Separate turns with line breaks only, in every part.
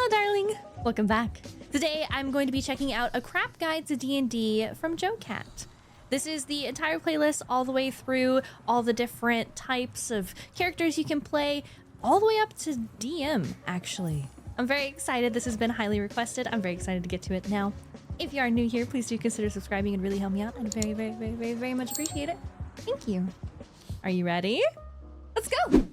Hello, darling. Welcome back. Today, I'm going to be checking out a crap guide to D&D from JoCat. This is the entire playlist all the way through, all the different types of characters you can play, all the way up to DM, actually. I'm very excited. This has been highly requested. I'm very excited to get to it now. If you are new here, please do consider subscribing and really help me out. I'd very much appreciate it. Thank you. Are you ready? Let's go!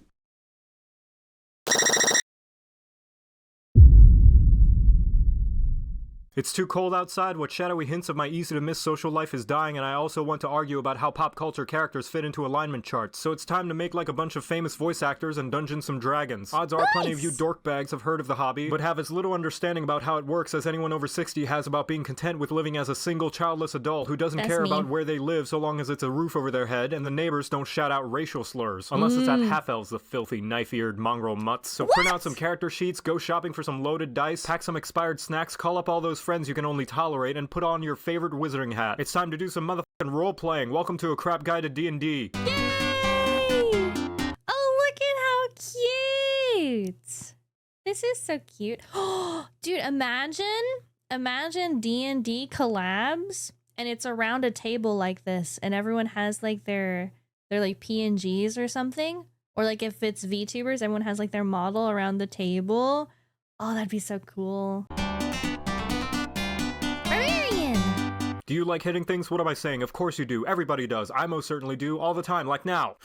It's too cold outside, what shadowy hints of my easy-to-miss social life is dying, and I also want to argue about how pop culture characters fit into alignment charts, so it's time to make like a bunch of famous voice actors and Dungeons some Dragons. Odds are plenty of you dorkbags have heard of the hobby, but have as little understanding about how it works as anyone over 60 has about being content with living as a single childless adult who doesn't care about where they live so long as it's a roof over their head and the neighbors don't shout out racial slurs. Unless it's at half-elves, the filthy, knife-eared mongrel mutts. So print out some character sheets, go shopping for some loaded dice, pack some expired snacks, call up all those friends you can only tolerate, and put on your favorite wizarding hat. It's time to do some motherfucking role-playing. Welcome to a crap guide to D&D.
Yay! Oh, look at how cute! This is so cute. Oh, dude, imagine D&D collabs, and it's around a table like this, and everyone has like their like PNGs or something, or like if it's VTubers, everyone has like their model around the table. Oh, that'd be so cool.
Do you like hitting things? What am I saying? Of course you do. Everybody does. I most certainly do. All the time. Like now.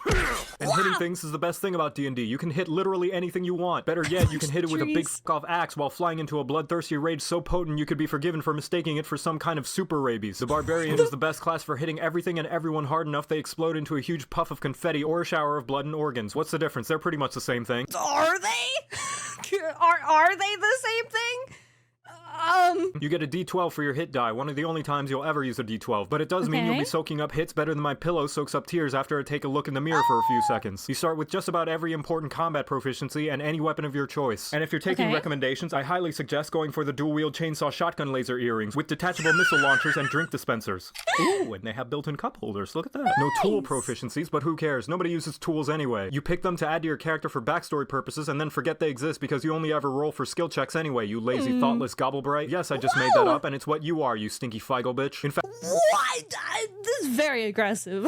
And hitting things is the best thing about D&D. You can hit literally anything you want. Better yet, you can hit it with a big f***-off axe while flying into a bloodthirsty rage so potent you could be forgiven for mistaking it for some kind of super rabies. The barbarian is the best class for hitting everything and everyone hard enough they explode into a huge puff of confetti or a shower of blood and organs. What's the difference? They're pretty much the same thing.
Are they? Are they the same thing?
You get a D12 for your hit die, one of the only times you'll ever use a D12, but it does mean you'll be soaking up hits better than my pillow soaks up tears after I take a look in the mirror for a few seconds. You start with just about every important combat proficiency and any weapon of your choice. And if you're taking recommendations, I highly suggest going for the dual-wield chainsaw shotgun laser earrings with detachable missile launchers and drink dispensers. Ooh, and they have built-in cup holders, look at that. No tool proficiencies, but who cares? Nobody uses tools anyway. You pick them to add to your character for backstory purposes and then forget they exist because you only ever roll for skill checks anyway, you lazy, thoughtless gobblebright. Yes, I just made that up, and it's what you are, you stinky Feigl bitch. In fact,
this is very aggressive.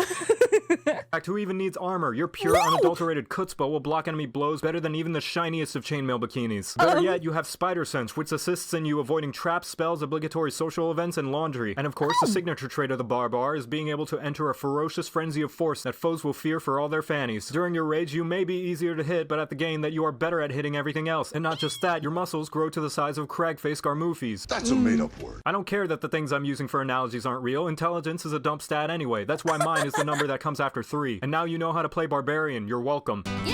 In fact, who even needs armor? Your pure, unadulterated chutzpah will block enemy blows better than even the shiniest of chainmail bikinis. Better yet, you have spider sense, which assists in you avoiding traps, spells, obligatory social events, and laundry. And of course, the signature trait of the barbar is being able to enter a ferocious frenzy of force that foes will fear for all their fannies. During your rage, you may be easier to hit, but at the game that you are better at hitting everything else. And not just that, your muscles grow to the size of crag-face garmoofis.
That's a made-up word.
I don't care that the things I'm using for analogies aren't real. Intelligence is a dump stat anyway. That's why mine is the number that comes after 3. And now you know how to play barbarian. You're welcome.
Yay!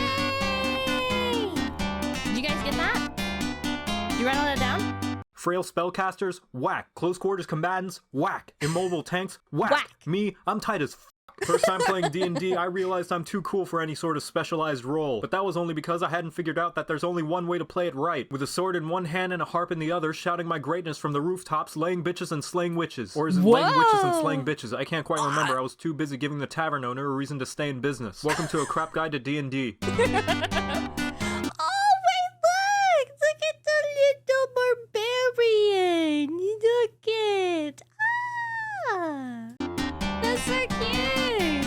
Did you guys get that? Did you write all that down?
Frail spellcasters? Whack. Close quarters combatants? Whack. Immobile tanks? Whack. Me? I'm tight as f***. First time playing D&D, I realized I'm too cool for any sort of specialized role. But that was only because I hadn't figured out that there's only one way to play it right. With a sword in one hand and a harp in the other, shouting my greatness from the rooftops, laying bitches and slaying witches. Or is it laying witches and slaying bitches? I can't quite remember. I was too busy giving the tavern owner a reason to stay in business. Welcome to a crap guide to D&D.
Oh, wait, look! Look at the little barbarian! Look it! Ah! That's so cute!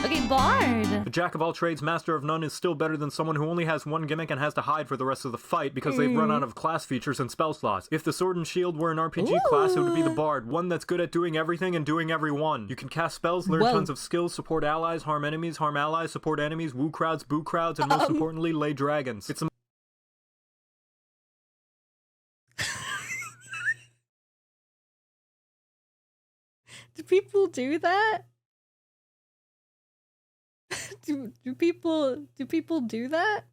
Okay, Bard!
The jack of all trades, master of none is still better than someone who only has one gimmick and has to hide for the rest of the fight because they've run out of class features and spell slots. If the sword and shield were an RPG class, it would be the Bard, one that's good at doing everything and doing everyone. You can cast spells, learn tons of skills, support allies, harm enemies, harm allies, support enemies, woo crowds, boo crowds, and most importantly, lay dragons. It's a
Do people do that? Do people do that?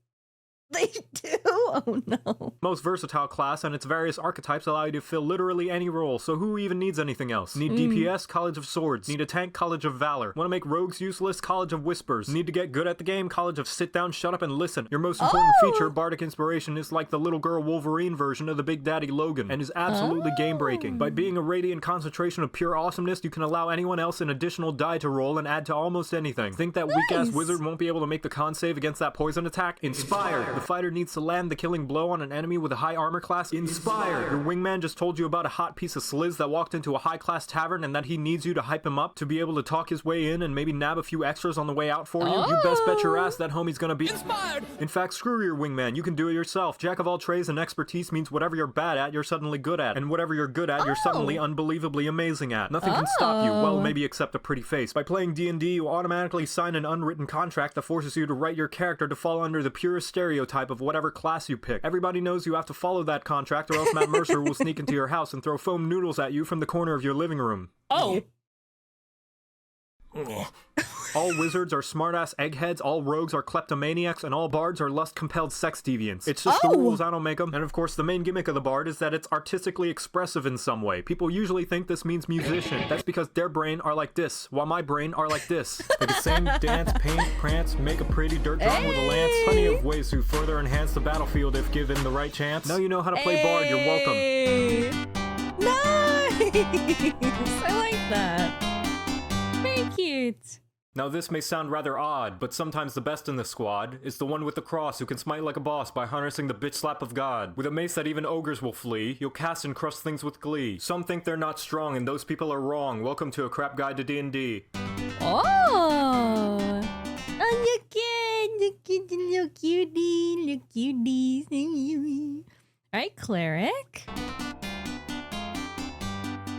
They do? Oh no.
most versatile class, and its various archetypes allow you to fill literally any role, so who even needs anything else? Need DPS? College of Swords. Need a tank? College of Valor. Want to make rogues useless? College of Whispers. Need to get good at the game? College of Sit Down, Shut Up, and Listen. Your most important feature, Bardic Inspiration, is like the little girl Wolverine version of the Big Daddy Logan, and is absolutely game-breaking. By being a radiant concentration of pure awesomeness, you can allow anyone else an additional die to roll and add to almost anything. Think that weak-ass wizard won't be able to make the con save against that poison attack? Inspired! The fighter needs to land the killing blow on an enemy with a high armor class. Inspired. Your wingman just told you about a hot piece of sliz that walked into a high-class tavern and that he needs you to hype him up to be able to talk his way in and maybe nab a few extras on the way out for you. You best bet your ass that homie's gonna be inspired. In fact, screw your wingman. You can do it yourself. Jack of all trades and expertise means whatever you're bad at, you're suddenly good at. And whatever you're good at, you're suddenly unbelievably amazing at. Nothing can stop you. Well, maybe except a pretty face. By playing D&D, you automatically sign an unwritten contract that forces you to write your character to fall under the purest stereotype of whatever class you pick. Everybody knows you have to follow that contract or else Matt Mercer will sneak into your house and throw foam noodles at you from the corner of your living room.
Oh.
All wizards are smartass eggheads, all rogues are kleptomaniacs, and all bards are lust-compelled sex deviants. It's just the rules, I don't make them. And of course, the main gimmick of the bard is that it's artistically expressive in some way. People usually think this means musician. That's because their brain are like this, while my brain are like this. They can sing, dance, paint, prance, make a pretty dirt drum with a lance. Plenty of ways to further enhance the battlefield if given the right chance. Now you know how to play bard, you're welcome.
Nice! I like that. Very cute.
Now this may sound rather odd, but sometimes the best in the squad is the one with the cross who can smite like a boss by harnessing the bitch slap of God. With a mace that even ogres will flee, you'll cast and crush things with glee. Some think they're not strong and those people are wrong. Welcome to a crap guide to D&D.
Oh, look at the little cutie, little cuties. Alright, cleric.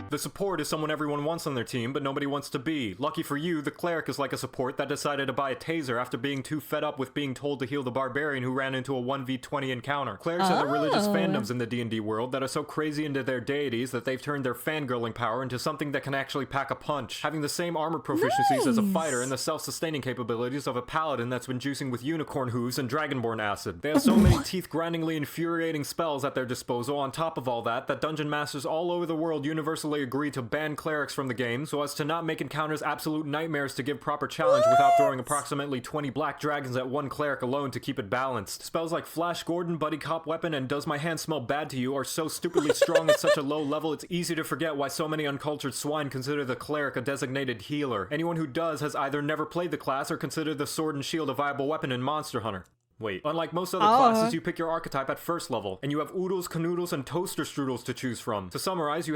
The support is someone everyone wants on their team, but nobody wants to be. Lucky for you, the cleric is like a support that decided to buy a taser after being too fed up with being told to heal the barbarian who ran into a 1v20 encounter. Clerics are the religious fandoms in the D&D world that are so crazy into their deities that they've turned their fangirling power into something that can actually pack a punch. Having the same armor proficiencies as a fighter and the self-sustaining capabilities of a paladin that's been juicing with unicorn hooves and dragonborn acid. They have so many teeth-grindingly infuriating spells at their disposal on top of all that dungeon masters all over the world universally agree to ban clerics from the game so as to not make encounters absolute nightmares to give proper challenge without throwing approximately 20 black dragons at one cleric alone to keep it balanced. Spells like Flash Gordon, Buddy Cop Weapon, and Does My Hand Smell Bad to You are so stupidly strong at such a low level it's easy to forget why so many uncultured swine consider the cleric a designated healer. Anyone who does has either never played the class or considered the sword and shield a viable weapon in Monster Hunter. Wait, unlike most other classes, you pick your archetype at first level, and you have oodles, canoodles, and toaster strudels to choose from. To summarize, you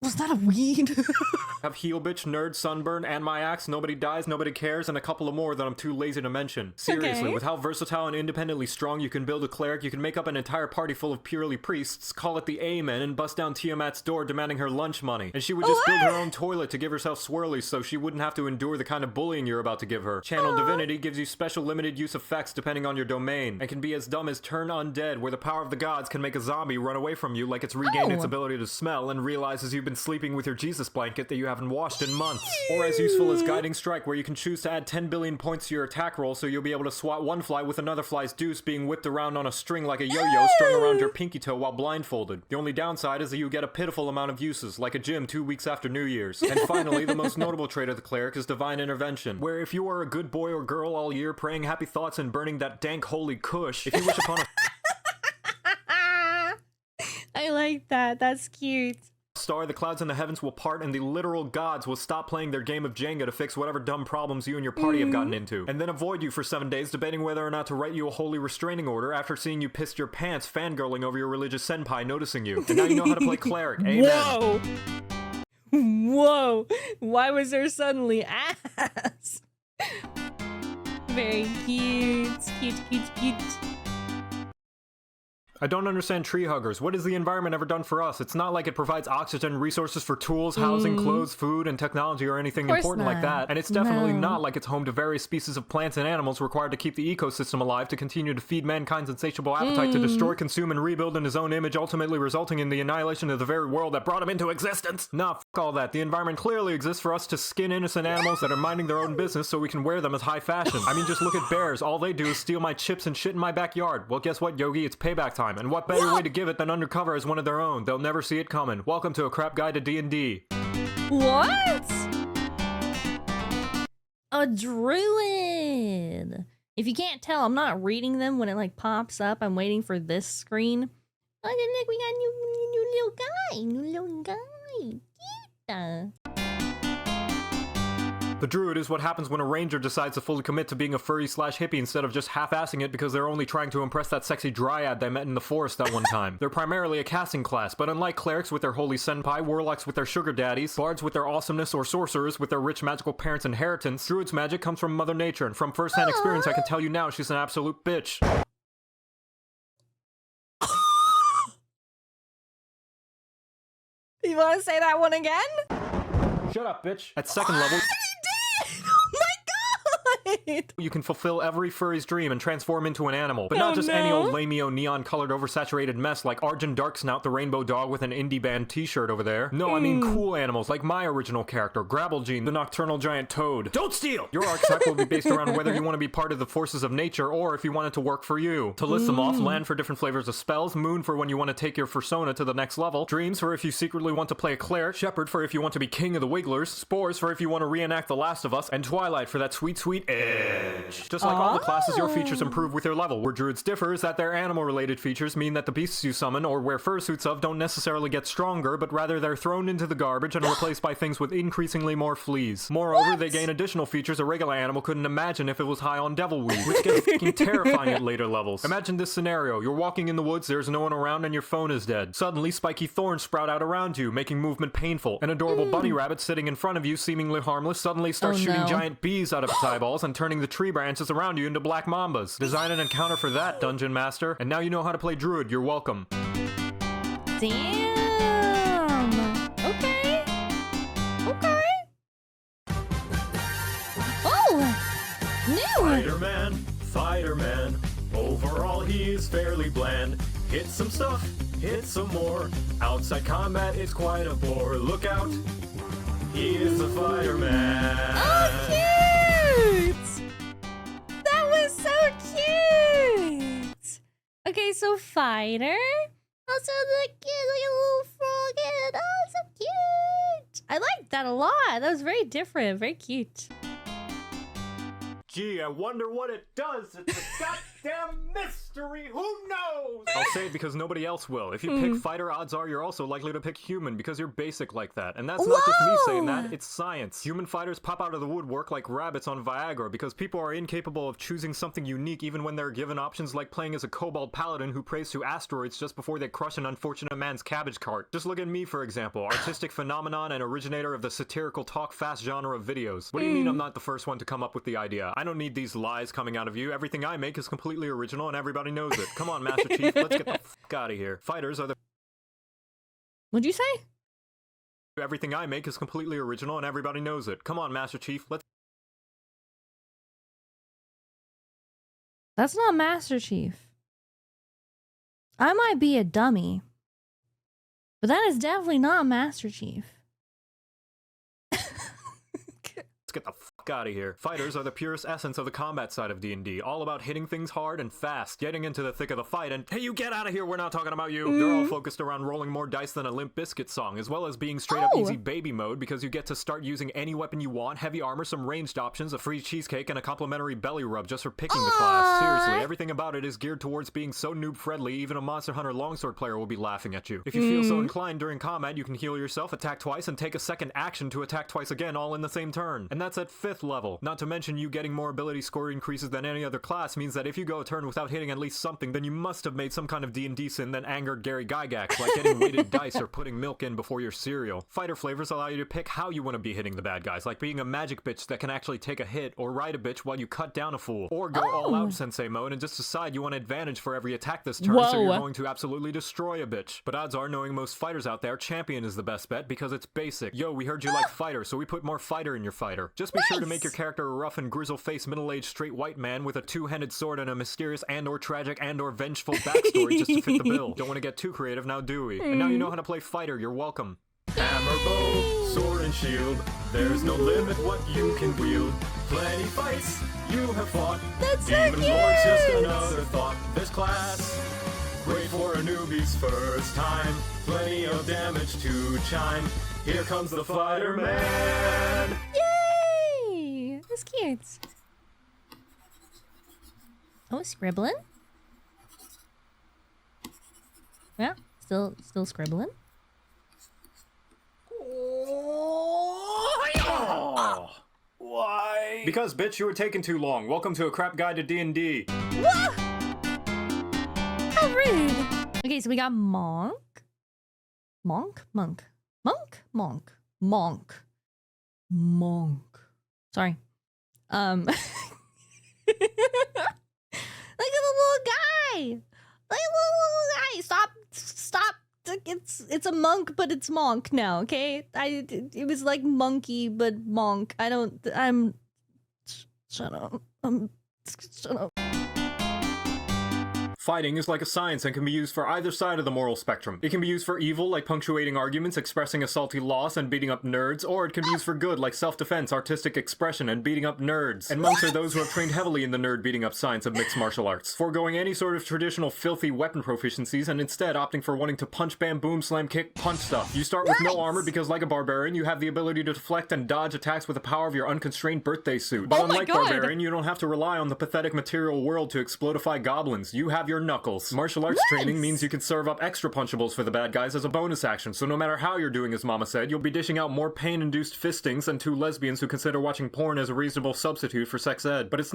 Was that a weed?
have Heel Bitch, Nerd, Sunburn, and My Axe, Nobody Dies, Nobody Cares, and a couple of more that I'm too lazy to mention. Seriously, with how versatile and independently strong you can build a cleric, you can make up an entire party full of purely priests, call it the Amen, and bust down Tiamat's door demanding her lunch money. And she would just build her own toilet to give herself swirlies so she wouldn't have to endure the kind of bullying you're about to give her. Channel Divinity gives you special limited use effects depending on your domain, and can be as dumb as Turn Undead, where the power of the gods can make a zombie run away from you like it's regained its ability to smell and realizes you've been sleeping with your Jesus blanket that you haven't washed in months. Or as useful as Guiding Strike, where you can choose to add 10 billion points to your attack roll so you'll be able to swat one fly with another fly's deuce being whipped around on a string like a yo-yo strung around your pinky toe while blindfolded. The only downside is that you get a pitiful amount of uses, like a gym 2 weeks after New Year's. And finally, the most notable trait of the cleric is Divine Intervention, where if you are a good boy or girl all year praying happy thoughts and burning that dank holy kush, if you wish upon a
I like that. That's cute.
star, the clouds in the heavens will part and the literal gods will stop playing their game of Jenga to fix whatever dumb problems you and your party have gotten into, and then avoid you for 7 days debating whether or not to write you a holy restraining order after seeing you pissed your pants fangirling over your religious senpai noticing you. And now you know how to play cleric. Amen.
Whoa! Whoa! Why was there suddenly ass? Very cute. Cute, cute, cute.
I don't understand tree huggers. What has the environment ever done for us? It's not like it provides oxygen, resources for tools, housing, clothes, food, and technology or anything important like that. And it's definitely not like it's home to various species of plants and animals required to keep the ecosystem alive to continue to feed mankind's insatiable appetite to destroy, consume, and rebuild in his own image, ultimately resulting in the annihilation of the very world that brought him into existence. Nah, f*** all that. The environment clearly exists for us to skin innocent animals that are minding their own business so we can wear them as high fashion. I mean, just look at bears. All they do is steal my chips and shit in my backyard. Well, guess what, Yogi? It's payback time. And what better way to give it than undercover as one of their own? They'll never see it coming. Welcome to a crap guide to D&D.
What? A druid. If you can't tell, I'm not reading them when it like pops up. I'm waiting for this screen. Oh, look, we got a new little guy. New little guy. Cute.
The druid is what happens when a ranger decides to fully commit to being a furry/hippie instead of just half-assing it because they're only trying to impress that sexy dryad they met in the forest that one time. They're primarily a casting class, but unlike clerics with their holy senpai, warlocks with their sugar daddies, bards with their awesomeness, or sorcerers with their rich magical parents' inheritance, druid's magic comes from Mother Nature, and from first-hand experience I can tell you now she's an absolute bitch.
You want to say that one again?
Shut up, bitch. At second level... You can fulfill every furry's dream and transform into an animal, but not just any old lameo neon-colored oversaturated mess like Arjun Darksnout the rainbow dog with an indie band t-shirt over there. No, I mean cool animals like my original character, Grabblejean, the nocturnal giant toad. Don't steal! Your archetype will be based around whether you want to be part of the forces of nature or if you want it to work for you. To list them off, land for different flavors of spells, moon for when you want to take your fursona to the next level, dreams for if you secretly want to play a cleric, shepherd for if you want to be king of the wigglers, spores for if you want to reenact The Last of Us, and twilight for that sweet, sweet edge. Just like all the classes, your features improve with your level. Where druids differ is that their animal-related features mean that the beasts you summon or wear fursuits of don't necessarily get stronger, but rather they're thrown into the garbage and replaced by things with increasingly more fleas. Moreover, they gain additional features a regular animal couldn't imagine if it was high on devil weed, which gets fucking terrifying at later levels. Imagine this scenario. You're walking in the woods, there's no one around, and your phone is dead. Suddenly, spiky thorns sprout out around you, making movement painful. An adorable bunny rabbit sitting in front of you, seemingly harmless, suddenly starts shooting giant bees out of its eyeballs and turning the tree branches around you into black mambas. Design an encounter for that, Dungeon Master. And now you know how to play druid. You're welcome.
Damn. Okay. Okay. Oh! New!
Fighter man. Overall, he's fairly bland. Hit some stuff, hit some more. Outside combat, it's quite a bore. Look out. He is a fighter man.
Oh, cute! That was so cute! Okay, so fighter. Also the kid, like a little frog head. Oh, so cute! I liked that a lot. That was very different, very cute.
Gee, I wonder what it does. It's a goddamn mystery. Who knows? I'll say it because nobody else will. If you pick fighter, odds are you're also likely to pick human because you're basic like that. And that's not just me saying that, it's science. Human fighters pop out of the woodwork like rabbits on Viagra because people are incapable of choosing something unique even when they're given options like playing as a kobold paladin who prays to asteroids just before they crush an unfortunate man's cabbage cart. Just look at me, for example, artistic phenomenon and originator of the satirical talk fast genre of videos. What do you mean I'm not the first one to come up with the idea? I don't need these lies coming out of you. Everything I make is completely original and everybody knows it. Come on, Master Chief, let's get the fuck out of here. Fighters are the...
What'd you say?
Everything I make is completely original and everybody knows it. Come on, Master Chief, let's...
That's not Master Chief. I might be a dummy, but that is definitely not Master Chief.
Get the fuck out of here. Fighters are the purest essence of the combat side of D&D, all about hitting things hard and fast, getting into the thick of the fight, and hey, you get out of here, we're not talking about you. They're all focused around rolling more dice than a Limp Bizkit song, as well as being straight up easy baby mode because you get to start using any weapon you want, heavy armor, some ranged options, a free cheesecake, and a complimentary belly rub just for picking the class. Seriously, everything about it is geared towards being so noob-friendly, even a Monster Hunter longsword player will be laughing at you. If you feel so inclined during combat, you can heal yourself, attack twice, and take a second action to attack twice again, all in the same turn. And that's at 5th level. Not to mention you getting more ability score increases than any other class means that if you go a turn without hitting at least something, then you must have made some kind of D&D sin that angered Gary Gygax, like getting weighted dice or putting milk in before your cereal. Fighter flavors allow you to pick how you want to be hitting the bad guys, like being a magic bitch that can actually take a hit, or ride a bitch while you cut down a fool, or go all out sensei mode and just decide you want advantage for every attack this turn, so you're going to absolutely destroy a bitch. But odds are, knowing most fighters out there, champion is the best bet because it's basic. Yo, we heard you like fighter, so we put more fighter in your fighter. Just be sure to make your character a rough and grizzle-faced middle-aged straight white man with a two-handed sword and a mysterious and/or tragic and/or vengeful backstory just to fit the bill. Don't want to get too creative now, do we? And now you know how to play fighter, you're welcome. Hammer, bow, sword, and shield. There's no limit what you can wield. Plenty fights you have fought.
That's so
Demon
cute!
Lord's just another thought. This class, great for a newbie's first time. Plenty of damage to chime. Here comes the fighter man.
Yay! That's cute. Oh, scribbling. Yeah, still scribbling.
Oh, Why? Because, bitch, you were taking too long. Welcome to a crap guide to D&D.
What? How rude. Okay, so we got Monk. Monk. Sorry. Look at the little guy. Stop. It's a monk, but it's monk now, okay? It was like monkey, but monk. Shut up. Shut up.
Fighting is like a science and can be used for either side of the moral spectrum. It can be used for evil, like punctuating arguments, expressing a salty loss, and beating up nerds, or it can be used for good, like self-defense, artistic expression, and beating up nerds. And monks are those who have trained heavily in the nerd beating up science of mixed martial arts, foregoing any sort of traditional filthy weapon proficiencies and instead opting for wanting to punch, bam, boom, slam, kick, punch stuff. You start with no armor because, like a barbarian, you have the ability to deflect and dodge attacks with the power of your unconstrained birthday suit. But unlike barbarian, you don't have to rely on the pathetic material world to explodify goblins. You have your knuckles. Martial arts training means you can serve up extra punchables for the bad guys as a bonus action, so no matter how you're doing as Mama said, you'll be dishing out more pain-induced fistings than two lesbians who consider watching porn as a reasonable substitute for sex ed. But it's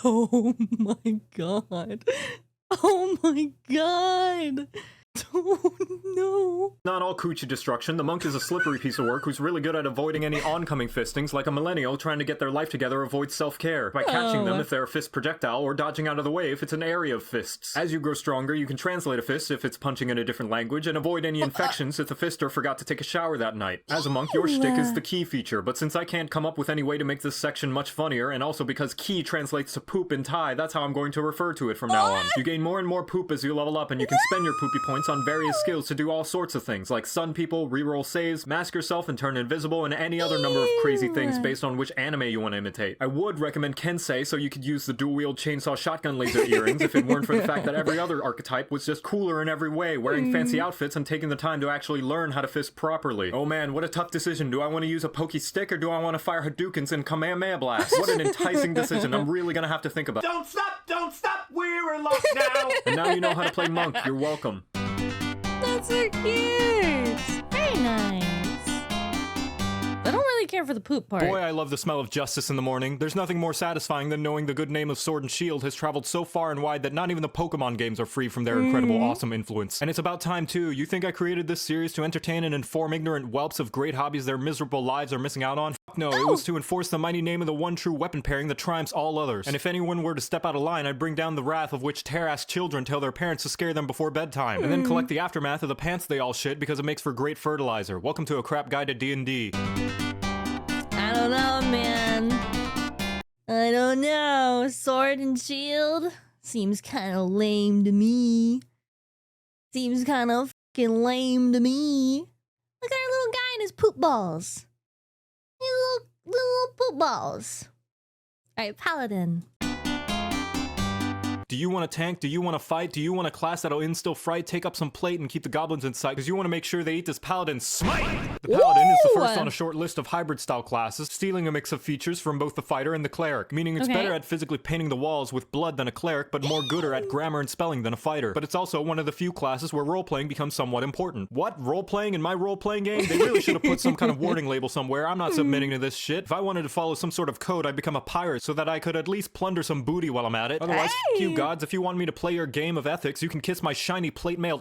Oh my god. Oh my god. Oh no.
not all coochie destruction. The monk is a slippery piece of work who's really good at avoiding any oncoming fistings, like a millennial trying to get their life together avoids self-care by catching them if they're a fist projectile or dodging out of the way if it's an area of fists. As you grow stronger, you can translate a fist if it's punching in a different language and avoid any infections if the fister forgot to take a shower that night. As a monk, your shtick is the key feature, but since I can't come up with any way to make this section much funnier, and also because key translates to poop in Thai, that's how I'm going to refer to it from now on. You gain more and more poop as you level up, and you can spend your poopy points on various skills to do all sorts of things, like stun people, reroll saves, mask yourself and turn invisible, and any other number of crazy things based on which anime you want to imitate. I would recommend Kensei so you could use the dual-wield chainsaw shotgun laser earrings if it weren't for the fact that every other archetype was just cooler in every way, wearing fancy outfits and taking the time to actually learn how to fist properly. Oh man, what a tough decision. Do I want to use a pokey stick or do I want to fire Hadoukens and Kamehameha Blast? What an enticing decision. I'm really gonna have to think about. Don't stop, we're in luck now! And now you know how to play monk. You're welcome.
That's so cute. Very nice. I don't really care for the poop part.
Boy, I love the smell of justice in the morning. There's nothing more satisfying than knowing the good name of Sword and Shield has traveled so far and wide that not even the Pokemon games are free from their incredible, awesome influence. And it's about time, too. You think I created this series to entertain and inform ignorant whelps of great hobbies their miserable lives are missing out on? Fuck no, it was to enforce the mighty name of the one true weapon pairing that triumphs all others. And if anyone were to step out of line, I'd bring down the wrath of which tear-ass children tell their parents to scare them before bedtime. And then collect the aftermath of the pants they all shit because it makes for great fertilizer. Welcome to a crap guide to D&D.
I don't know, man. I don't know. Sword and Shield seems kind of lame to me. Seems kind of fucking lame to me. Look at our little guy and his poop balls. His little poop balls. Alright, Paladin.
Do you want a tank? Do you want to fight? Do you want a class that'll instill fright, take up some plate, and keep the goblins in sight? Because you want to make sure they eat this paladin smite! The paladin is the first on a short list of hybrid-style classes, stealing a mix of features from both the fighter and the cleric, meaning it's better at physically painting the walls with blood than a cleric, but more gooder at grammar and spelling than a fighter. But it's also one of the few classes where role-playing becomes somewhat important. What? Role-playing in my role-playing game? They really should have put some kind of warning label somewhere. I'm not submitting to this shit. If I wanted to follow some sort of code, I'd become a pirate so that I could at least plunder some booty while I'm at it. Otherwise, f*** you gods. If you want me to play your game of ethics, you can kiss my shiny plate mail.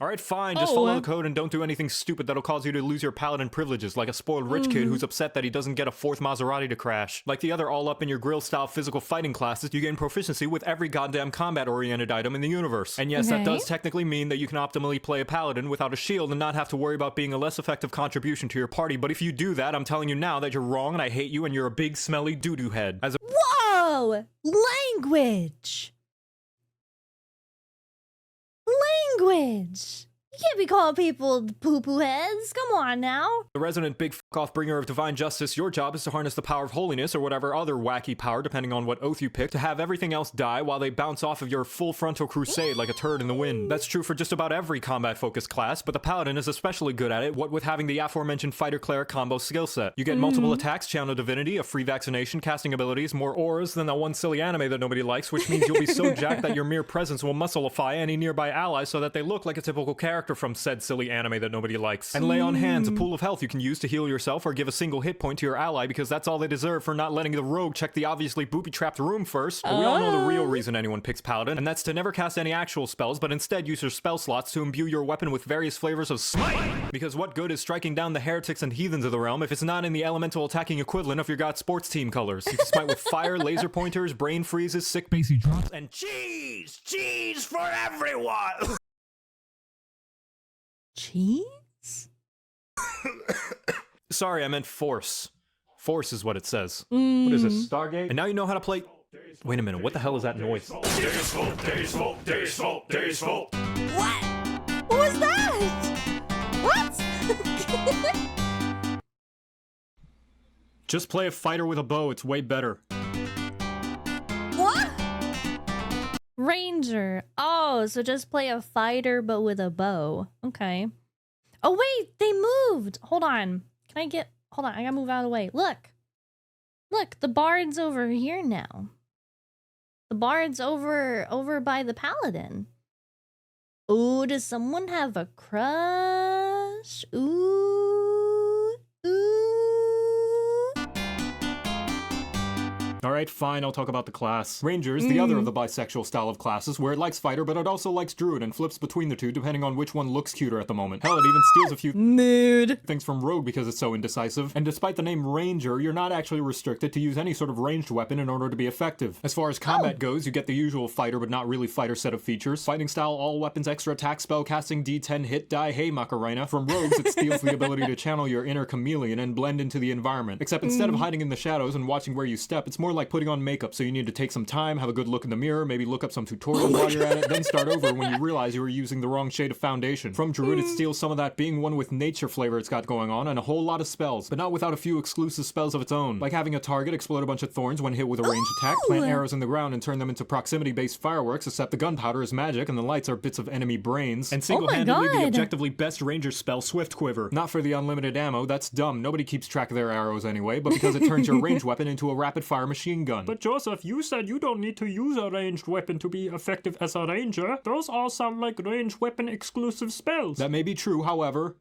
Alright, fine, just follow the code and don't do anything stupid that'll cause you to lose your paladin privileges, like a spoiled rich kid who's upset that he doesn't get a fourth Maserati to crash. Like the other all-up-in-your-grill-style physical fighting classes, you gain proficiency with every goddamn combat-oriented item in the universe. And yes, that does technically mean that you can optimally play a paladin without a shield and not have to worry about being a less effective contribution to your party, but if you do that, I'm telling you now that you're wrong and I hate you and you're a big, smelly doo-doo head. As a
Whoa! Language! Language! You can't be calling people poo-poo heads. Come on now.
the resident big f***off bringer of divine justice, your job is to harness the power of holiness or whatever other wacky power, depending on what oath you pick, to have everything else die while they bounce off of your full frontal crusade like a turd in the wind. That's true for just about every combat-focused class, but the paladin is especially good at it, what with having the aforementioned fighter-cleric combo skill set. You get multiple attacks, channel divinity, a free vaccination, casting abilities, more auras than that one silly anime that nobody likes, which means you'll be so jacked that your mere presence will muscleify any nearby ally so that they look like a typical character character from said silly anime that nobody likes. And Lay on Hands, a pool of health you can use to heal yourself or give a single hit point to your ally because that's all they deserve for not letting the rogue check the obviously booby-trapped room first. But we all know the real reason anyone picks Paladin, and that's to never cast any actual spells, but instead use your spell slots to imbue your weapon with various flavors of smite. Because what good is striking down the heretics and heathens of the realm if it's not in the elemental attacking equivalent of your god sports team colors? You can smite with fire, laser pointers, brain freezes, sick bassy drops, and cheese! Cheese for everyone!
Cheese?
Sorry, I meant force. Force is what it says. What is this, Stargate? And now you know how to play... Wait a minute, what the hell is that noise?
What? What was that? What?
Just play a fighter with a bow, it's way better.
What? Ranger. Oh, so just play a fighter but with a bow. Okay. Oh wait, they moved. Hold on. Hold on, I gotta move out of the way. Look, the bard's over here now. The bard's over by the paladin. Ooh, does someone have a crush? Ooh.
Alright, fine, I'll talk about the class. Ranger is the other of the bisexual style of classes, where it likes fighter, but it also likes druid and flips between the two depending on which one looks cuter at the moment. Hell, it even steals a few things from rogue because it's so indecisive. And despite the name Ranger, you're not actually restricted to use any sort of ranged weapon in order to be effective. As far as combat goes, you get the usual fighter but not really fighter set of features. Fighting style, all weapons, extra attack, spell casting, D10, hit die, hey Macarena. From rogues, it steals the ability to channel your inner chameleon and blend into the environment. Except instead of hiding in the shadows and watching where you step, it's more like putting on makeup, so you need to take some time, have a good look in the mirror, maybe look up some tutorials while you're at it, then start over when you realize you were using the wrong shade of foundation. From druid, it steals some of that being one with nature flavor it's got going on, and a whole lot of spells, but not without a few exclusive spells of its own, like having a target explode a bunch of thorns when hit with a ranged attack, plant arrows in the ground and turn them into proximity-based fireworks, except the gunpowder is magic and the lights are bits of enemy brains, and single-handedly the objectively best ranger spell, Swift Quiver. Not for the unlimited ammo, that's dumb, nobody keeps track of their arrows anyway, but because it turns your ranged weapon into a rapid-fire machine gun. But Joseph, you said you don't need to use a ranged weapon to be effective as a ranger. Those all sound like ranged weapon exclusive spells. That may be true, however.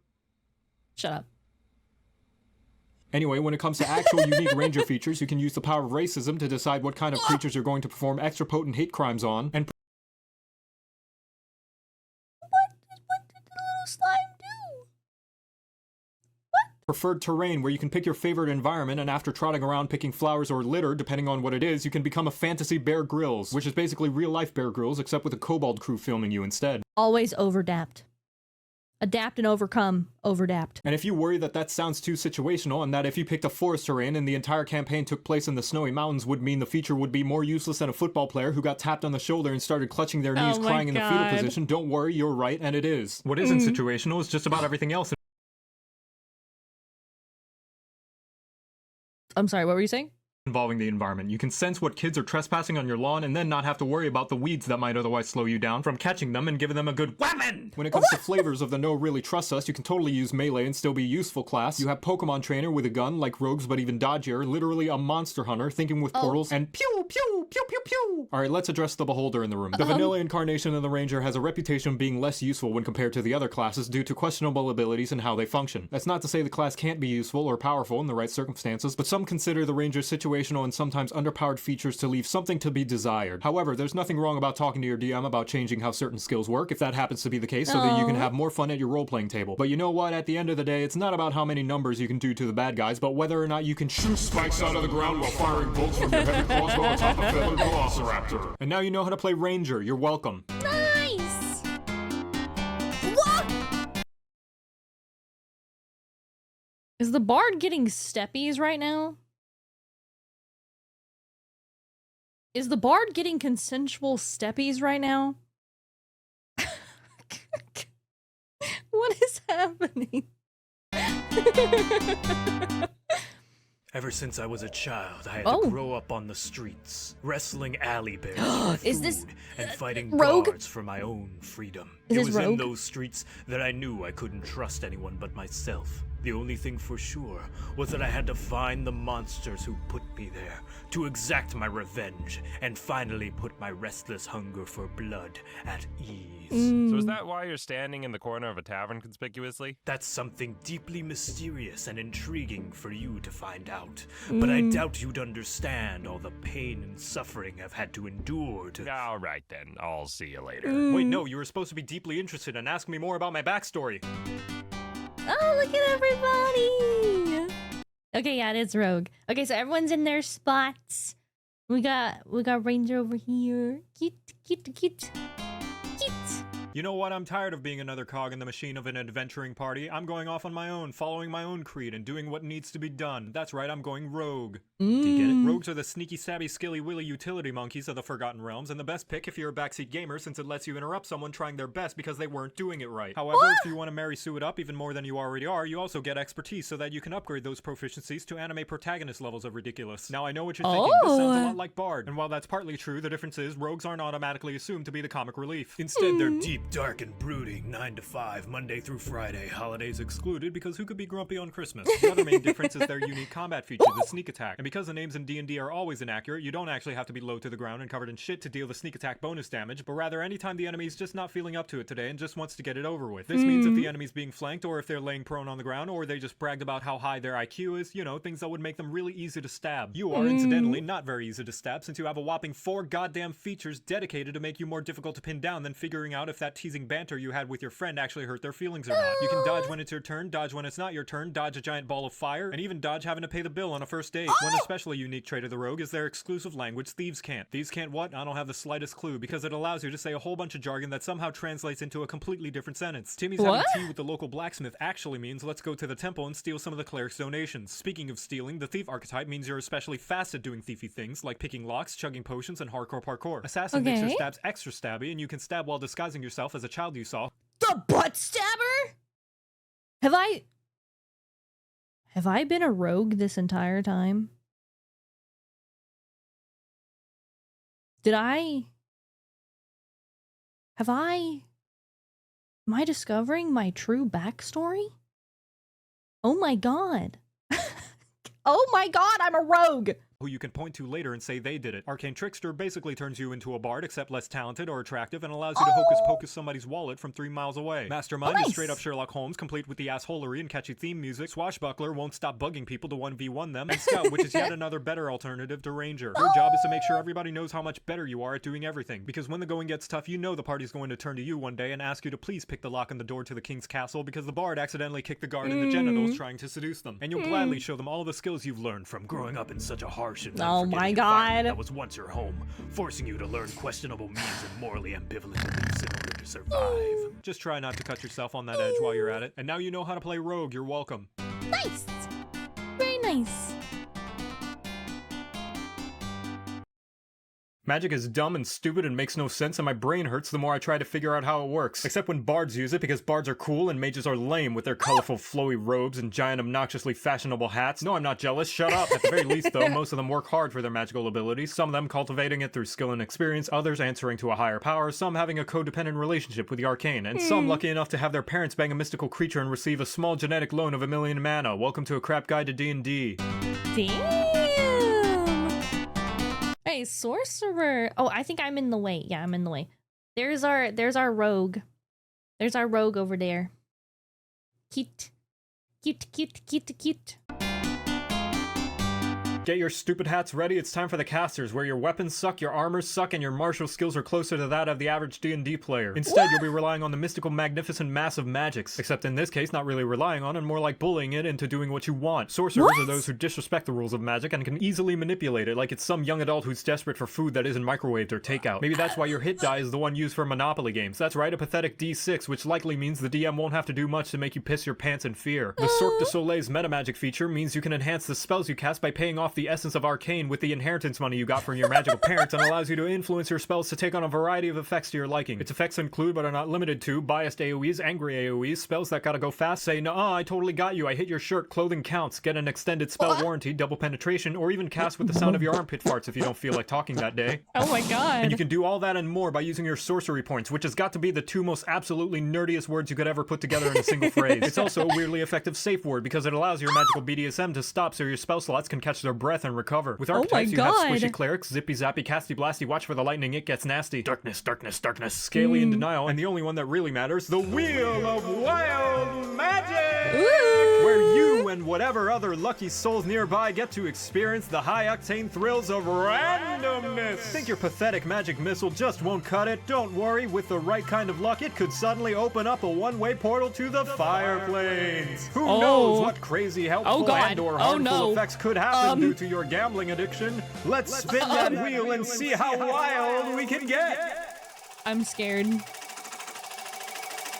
Shut up.
Anyway, when it comes to actual unique ranger features, you can use the power of racism to decide what kind of creatures you're going to perform extra potent hate crimes on, and
What did the little slime do?
preferred terrain, where you can pick your favorite environment, and after trotting around picking flowers or litter, depending on what it is, you can become a fantasy Bear Grylls, which is basically real-life Bear Grylls, except with a kobold crew filming you instead.
Always overdapt. Adapt and overcome. Overdapt.
And if you worry that that sounds too situational, and that if you picked a forest terrain and the entire campaign took place in the snowy mountains would mean the feature would be more useless than a football player who got tapped on the shoulder and started clutching their knees crying in the fetal position, don't worry, you're right, and it is. What isn't situational is just about everything else.
I'm sorry, what were you saying?
Involving the environment. You can sense what kids are trespassing on your lawn and then not have to worry about the weeds that might otherwise slow you down from catching them and giving them a good weapon! When it comes to flavors of the no really trust us, you can totally use melee and still be a useful class. You have Pokemon Trainer with a gun, like rogues but even dodgier, literally a monster hunter, thinking with portals, and pew pew pew pew pew! Alright, let's address the beholder in the room. The vanilla incarnation of the ranger has a reputation of being less useful when compared to the other classes due to questionable abilities and how they function. That's not to say the class can't be useful or powerful in the right circumstances, but some consider the ranger's situational and sometimes underpowered features to leave something to be desired. However, there's nothing wrong about talking to your DM about changing how certain skills work, if that happens to be the case, so that you can have more fun at your role-playing table. But you know what? At the end of the day, it's not about how many numbers you can do to the bad guys, but whether or not you can shoot spikes out of the ground while firing bolts from your heavy crossbow atop a feathered velociraptor. And now you know how to play Ranger. You're welcome.
Nice! What? Is the bard getting steppies right now? Is the bard getting consensual steppies right now? What is happening?
Ever since I was a child, I had to grow up on the streets, wrestling alley bears for food, and fighting guards for my own freedom. It was in those streets that I knew I couldn't trust anyone but myself. The only thing for sure was that I had to find the monsters who put me there, to exact my revenge, and finally put my restless hunger for blood at ease.
So is that why you're standing in the corner of a tavern conspicuously?
That's something deeply mysterious and intriguing for you to find out. But I doubt you'd understand all the pain and suffering I've had to endure to...
All right then, I'll see you later.
Wait, no, you were supposed to be deeply interested and ask me more about my backstory.
Oh, look at everybody! Okay, yeah, it's Rogue. Okay, so everyone's in their spots. We got Ranger over here. Cute.
You know what? I'm tired of being another cog in the machine of an adventuring party. I'm going off on my own, following my own creed and doing what needs to be done. That's right, I'm going rogue. Do you get it? Rogues are the sneaky, savvy, skilly, willy utility monkeys of the Forgotten Realms, and the best pick if you're a backseat gamer since it lets you interrupt someone trying their best because they weren't doing it right. However, if you want to Mary Sue it up even more than you already are, you also get expertise so that you can upgrade those proficiencies to anime protagonist levels of ridiculous. Now I know what you're thinking, this sounds a lot like Bard, and while that's partly true, the difference is rogues aren't automatically assumed to be the comic relief. Instead, they're deep, dark, and brooding, 9 to 5, Monday through Friday, holidays excluded because who could be grumpy on Christmas? The other main difference is their unique combat feature, the sneak attack. And because the names in D&D are always inaccurate, you don't actually have to be low to the ground and covered in shit to deal the sneak attack bonus damage, but rather anytime the enemy's just not feeling up to it today and just wants to get it over with. This means if the enemy's being flanked, or if they're laying prone on the ground, or they just bragged about how high their IQ is, you know, things that would make them really easy to stab. You are, incidentally, not very easy to stab since you have a whopping 4 goddamn features dedicated to make you more difficult to pin down than figuring out if that teasing banter you had with your friend actually hurt their feelings or not. You can dodge when it's your turn, dodge when it's not your turn, dodge a giant ball of fire, and even dodge having to pay the bill on a first date. One especially unique trait of the rogue is their exclusive language, Thieves Can't. Thieves Can't what? I don't have the slightest clue, because it allows you to say a whole bunch of jargon that somehow translates into a completely different sentence. Timmy's having tea with the local blacksmith actually means let's go to the temple and steal some of the cleric's donations. Speaking of stealing, the thief archetype means you're especially fast at doing thiefy things, like picking locks, chugging potions, and hardcore parkour. Assassin makes your stabs extra stabby, and you can stab while disguising yourself as a child you saw.
The butt stabber? Have I been a rogue this entire time? Am I discovering my true backstory? Oh my god. Oh my god, I'm a rogue!
Who you can point to later and say they did it. Arcane Trickster basically turns you into a bard, except less talented or attractive, and allows you to hocus pocus somebody's wallet from 3 miles away. Mastermind is straight up Sherlock Holmes, complete with the assholery and catchy theme music. Swashbuckler won't stop bugging people to 1v1 them. And Scout, which is yet another better alternative to Ranger. Your job is to make sure everybody knows how much better you are at doing everything, because when the going gets tough, you know the party's going to turn to you one day and ask you to please pick the lock on the door to the king's castle because the bard accidentally kicked the guard in the genitals trying to seduce them. And you'll gladly show them all the skills you've learned from growing up in such a harsh and unforgiving environment that was once your home, forcing you to learn questionable means and morally ambivalent beliefs in order to survive. Just try not to cut yourself on that edge while you're at it. And now you know how to play rogue, you're welcome.
Nice! Very nice.
Magic is dumb and stupid and makes no sense, and my brain hurts the more I try to figure out how it works. Except when bards use it, because bards are cool and mages are lame with their colorful flowy robes and giant obnoxiously fashionable hats. No, I'm not jealous, shut up! At the very least though, most of them work hard for their magical abilities, some of them cultivating it through skill and experience, others answering to a higher power, some having a codependent relationship with the arcane, and some lucky enough to have their parents bang a mystical creature and receive a small genetic loan of 1,000,000 mana. Welcome to a crap guide to D&D.
Damn! Hey, sorcerer. Oh, I think I'm in the way. Yeah, I'm in the way. There's our rogue. There's our rogue over there. Cute.
Get your stupid hats ready, it's time for the casters, where your weapons suck, your armors suck, and your martial skills are closer to that of the average D&D player. Instead, you'll be relying on the mystical, magnificent mass of magics. Except in this case, not really relying on, and more like bullying it into doing what you want. Sorcerers are those who disrespect the rules of magic and can easily manipulate it, like it's some young adult who's desperate for food that isn't microwaved or takeout. Maybe that's why your hit die is the one used for Monopoly games. That's right, a pathetic D6, which likely means the DM won't have to do much to make you piss your pants in fear. The Sorc de Soleil's metamagic feature means you can enhance the spells you cast by paying off the essence of arcane with the inheritance money you got from your magical parents and allows you to influence your spells to take on a variety of effects to your liking. Its effects include, but are not limited to, biased AoEs, angry AoEs, spells that gotta go fast, say, "Nuh-uh, I totally got you, I hit your shirt, clothing counts, get an extended spell warranty, double penetration, or even cast with the sound of your armpit farts if you don't feel like talking that day."
Oh my god.
And you can do all that and more by using your sorcery points, which has got to be the two most absolutely nerdiest words you could ever put together in a single phrase. It's also a weirdly effective safe word because it allows your magical BDSM to stop so your spell slots can catch their breath and recover. With archetypes, you have squishy clerics, zippy zappy, casty blasty, watch for the lightning, it gets nasty. Darkness, darkness, darkness, scaly and denial, and the only one that really matters, the Wheel of Wild Magic!
Ooh.
Where you and whatever other lucky souls nearby get to experience the high-octane thrills of randomness. Think your pathetic magic missile just won't cut it? Don't worry, with the right kind of luck, it could suddenly open up a one-way portal to the Fire Plains. Who knows what crazy, helpful, and or harmful effects could happen due to your gambling addiction? Let's spin that wheel and see how wild we can get.
I'm scared.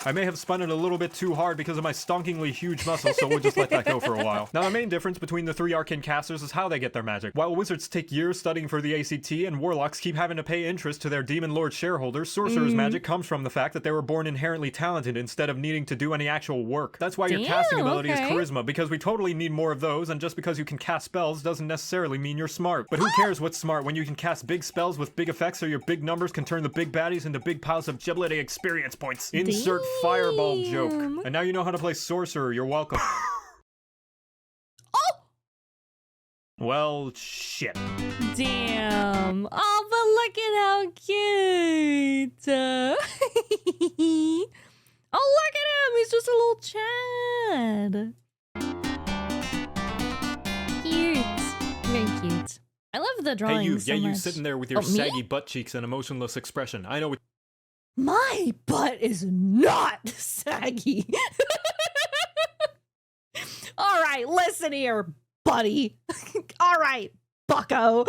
I may have spun it a little bit too hard because of my stonkingly huge muscles, so we'll just let that go for a while. Now, the main difference between the three arcane casters is how they get their magic. While wizards take years studying for the ACT and warlocks keep having to pay interest to their demon lord shareholders, sorcerers' magic comes from the fact that they were born inherently talented instead of needing to do any actual work. That's why your casting ability is charisma, because we totally need more of those, and just because you can cast spells doesn't necessarily mean you're smart. But who cares what's smart when you can cast big spells with big effects so your big numbers can turn the big baddies into big piles of giblet experience points. Insert fireball joke. And now you know how to play sorcerer. You're welcome.
Oh!
Well, shit.
Damn. Oh, but look at how cute. Oh, look at him. He's just a little Chad. Cute. Very cute. I love the drawing.
Hey, you.
So
yeah, you
much.
sitting there with your saggy butt cheeks and emotionless expression. I know what.
My butt is not saggy. All right, listen here, buddy. All right, bucko.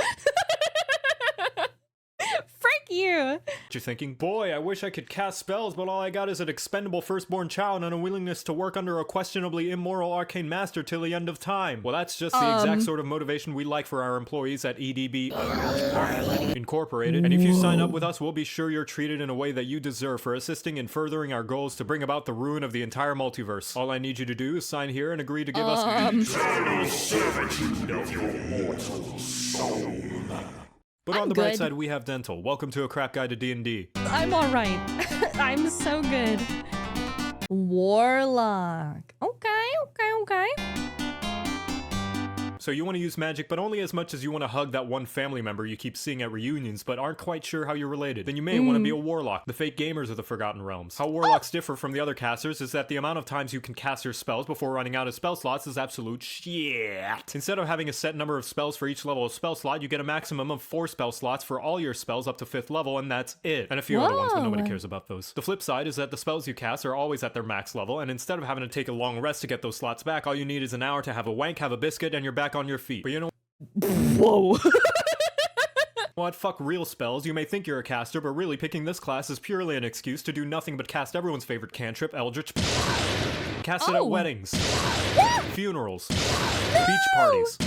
Frick you.
You're thinking, boy, I wish I could cast spells, but all I got is an expendable firstborn child and a willingness to work under a questionably immoral arcane master till the end of time. Well, that's just the exact sort of motivation we like for our employees at EDB Incorporated. And if you sign up with us, we'll be sure you're treated in a way that you deserve for assisting in furthering our goals to bring about the ruin of the entire multiverse. All I need you to do is sign here and agree to give us eternal servitude of your mortal soul. But on the bright side, we have dental. Welcome to A Crap Guide to D&D.
I'm all right. I'm so good. Warlock. Okay.
So you want to use magic, but only as much as you want to hug that one family member you keep seeing at reunions, but aren't quite sure how you're related. Then you may want to be a warlock, the fake gamers of the Forgotten Realms. How warlocks differ from the other casters is that the amount of times you can cast your spells before running out of spell slots is absolute shit. Instead of having a set number of spells for each level of spell slot, you get a maximum of 4 spell slots for all your spells up to 5th level, and that's it. And a few other ones, but nobody cares about those. The flip side is that the spells you cast are always at their max level, and instead of having to take a long rest to get those slots back, all you need is an hour to have a wank, have a biscuit, and you're back on your feet. But you know
Whoa.
what? Fuck real spells. You may think you're a caster, but really picking this class is purely an excuse to do nothing but cast everyone's favorite cantrip, Eldritch. Cast it at weddings, funerals, beach parties.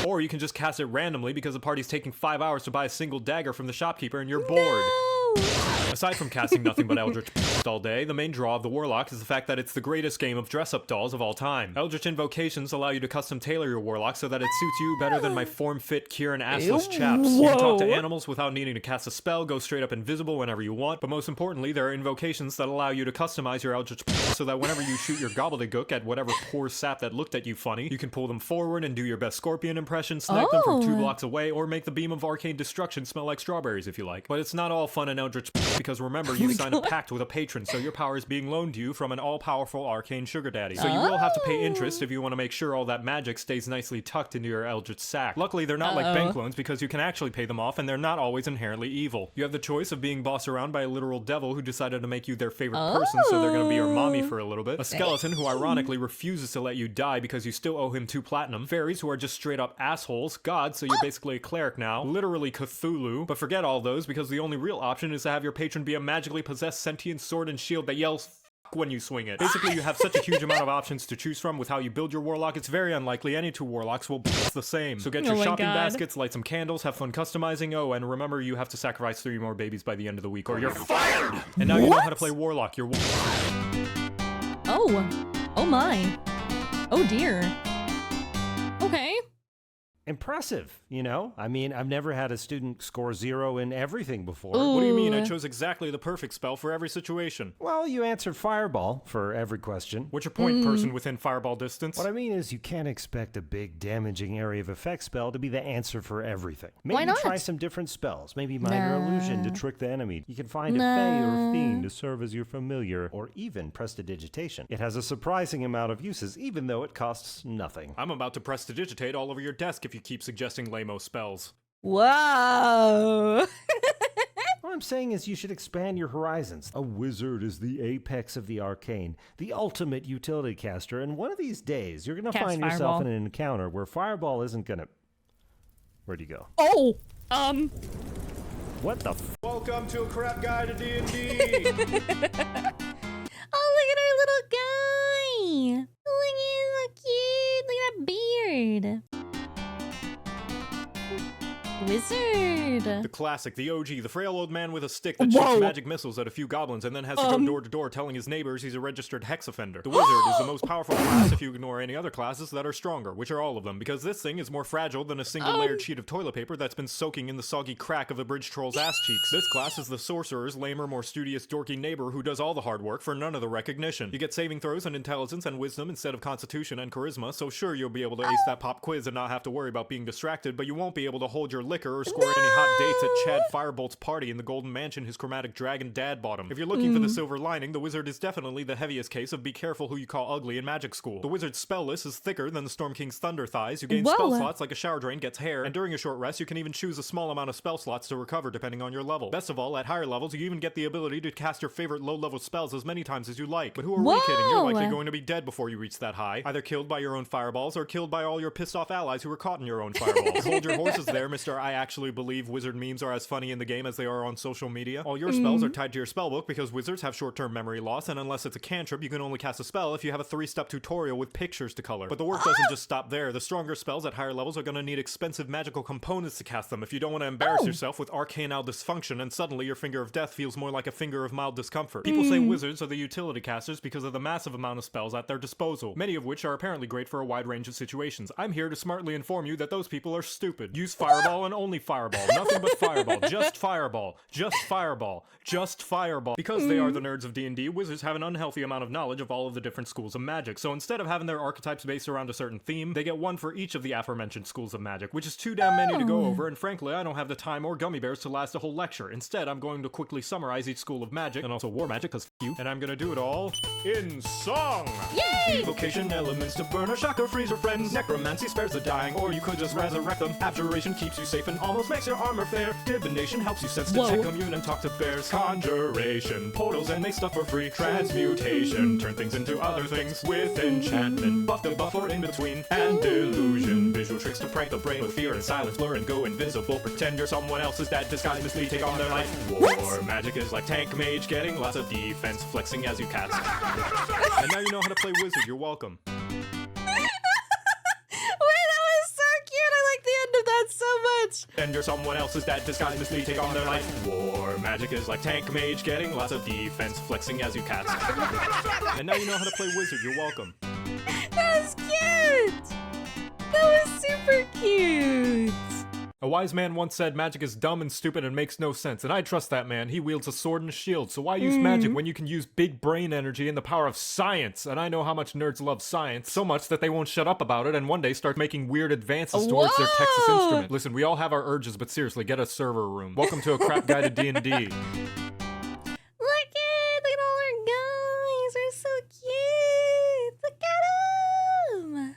Or you can just cast it randomly because the party's taking 5 hours to buy a single dagger from the shopkeeper and you're bored. Aside from casting nothing but Eldritch all day, the main draw of the Warlock is the fact that it's the greatest game of dress-up dolls of all time. Eldritch invocations allow you to custom tailor your Warlock so that it suits you better than my form-fit Kieran assless chaps. You can talk to animals without needing to cast a spell, go straight up invisible whenever you want, but most importantly, there are invocations that allow you to customize your Eldritch so that whenever you shoot your gobbledygook at whatever poor sap that looked at you funny, you can pull them forward and do your best Scorpion impression, snipe them from 2 blocks away, or make the beam of arcane destruction smell like strawberries if you like. But it's not all fun in Eldritch because remember, you sign a pact with a patron, so your power is being loaned to you from an all-powerful arcane sugar daddy. So you will have to pay interest if you want to make sure all that magic stays nicely tucked into your Eldritch sack. Luckily, they're not like bank loans because you can actually pay them off and they're not always inherently evil. You have the choice of being bossed around by a literal devil who decided to make you their favorite person, so they're gonna be your mommy for a little bit. A skeleton who ironically refuses to let you die because you still owe him 2 platinum. Fairies who are just straight up assholes. Gods, so you're basically a cleric now. Literally Cthulhu. But forget all those because the only real option is to have your patron be a magically possessed sentient sword and shield that yells when you swing it. Basically, you have such a huge amount of options to choose from with how you build your warlock, it's very unlikely any two warlocks will be the same. So get your shopping baskets, light some candles, have fun customizing, oh, and remember you have to sacrifice 3 more babies by the end of the week or you're fired! And now you know how to play warlock, you're
Oh my. Oh dear. Okay.
Impressive, you know? I mean, I've never had a student score 0 in everything before.
Ooh.
What do you mean? I chose exactly the perfect spell for every situation.
Well, you answered Fireball for every question.
What's your point, person within fireball distance?
What I mean is you can't expect a big damaging area of effect spell to be the answer for everything. Maybe
Why not?
try some different spells. Maybe minor illusion to trick the enemy. You can find a
Nah.
fae or a fiend to serve as your familiar, or even prestidigitation. It has a surprising amount of uses, even though it costs nothing.
I'm about to prestidigitate all over your desk if you keep suggesting lame-o spells.
Whoa.
What I'm saying is you should expand your horizons. A wizard is the apex of the arcane, the ultimate utility caster, and one of these days you're going to
Cast
find yourself
Fireball.
in an encounter where Fireball isn't going to... Where'd you go?
Oh.
What the f...
Welcome to a crap guide to D&D!
Oh, look at our little guy. Look, he's so cute. Look at that beard. Wizard.
The classic, the OG, the frail old man with a stick that
Whoa.
shoots magic missiles at a few goblins and then has to go door to door telling his neighbors he's a registered hex offender. The wizard is the most powerful class if you ignore any other classes that are stronger, which are all of them, because this thing is more fragile than a single layered sheet of toilet paper that's been soaking in the soggy crack of the bridge troll's ass cheeks. This class is the sorcerer's lamer, more studious, dorky neighbor who does all the hard work for none of the recognition. You get saving throws and intelligence and wisdom instead of constitution and charisma, so sure you'll be able to ace that pop quiz and not have to worry about being distracted, but you won't be able to hold your liquor or score any hot dates at Chad Firebolt's party in the Golden Mansion his chromatic dragon dad bought him. If you're looking for the silver lining, the wizard is definitely the heaviest case of be careful who you call ugly in magic school. The wizard's spell list is thicker than the Storm King's thunder thighs. You gain spell slots like a shower drain gets hair, and during a short rest you can even choose a small amount of spell slots to recover depending on your level. Best of all, at higher levels you even get the ability to cast your favorite low-level spells as many times as you like. But who are we kidding? You're likely going to be dead before you reach that high, either killed by your own fireballs or killed by all your pissed off allies who were caught in your own fireballs. Hold your horses there, Mr. I actually believe wizard memes are as funny in the game as they are on social media. All your spells are tied to your spellbook because wizards have short-term memory loss, and unless it's a cantrip, you can only cast a spell if you have a 3-step tutorial with pictures to color. But the work doesn't just stop there. The stronger spells at higher levels are going to need expensive magical components to cast them if you don't want to embarrass yourself with arcanal dysfunction and suddenly your finger of death feels more like a finger of mild discomfort. People say wizards are the utility casters because of the massive amount of spells at their disposal, many of which are apparently great for a wide range of situations. I'm here to smartly inform you that those people are stupid. Use fireball and only fireball. Nothing but fireball. Just fireball. Just fireball. Just fireball. Because they are the nerds of D&D, wizards have an unhealthy amount of knowledge of all of the different schools of magic. So instead of having their archetypes based around a certain theme, they get one for each of the aforementioned schools of magic, which is too damn many to go over, and frankly, I don't have the time or gummy bears to last a whole lecture. Instead, I'm going to quickly summarize each school of magic, and also war magic, cause f you, and I'm gonna do it all in song!
Yay!
Evocation elements to burn or shock or freeze your friends. Necromancy spares the dying, or you could just resurrect them. Abjuration keeps you safe and almost makes your armor fair. Divination helps you sense, detect, commune, and talk to bears. Conjuration, portals and make stuff for free. Transmutation, turn things into other things. With enchantment, buff the buff or in between. And delusion, visual tricks to prank the brain with fear and silence. Blur and go invisible, pretend you're someone else's dad. Disguise, mislead, take on their life. War magic is like tank mage, getting lots of defense, flexing as you cast. And now you know how to play wizard, you're welcome. And you're someone else's dad, disguise, mislead, take on their life. War magic is like tank mage, getting lots of defense, flexing as you cast. And now you know how to play wizard, you're welcome.
That was cute. That was super cute.
A wise man once said magic is dumb and stupid and makes no sense, and I trust that man. He wields a sword and a shield, so why use magic when you can use big brain energy and the power of science? And I know how much nerds love science, so much that they won't shut up about it and one day start making weird advances towards their Texas Instrument. Listen, we all have our urges, but seriously, get a server room. Welcome to a crap guide to D&D.
Look at all our guys. They're so cute. Look at them.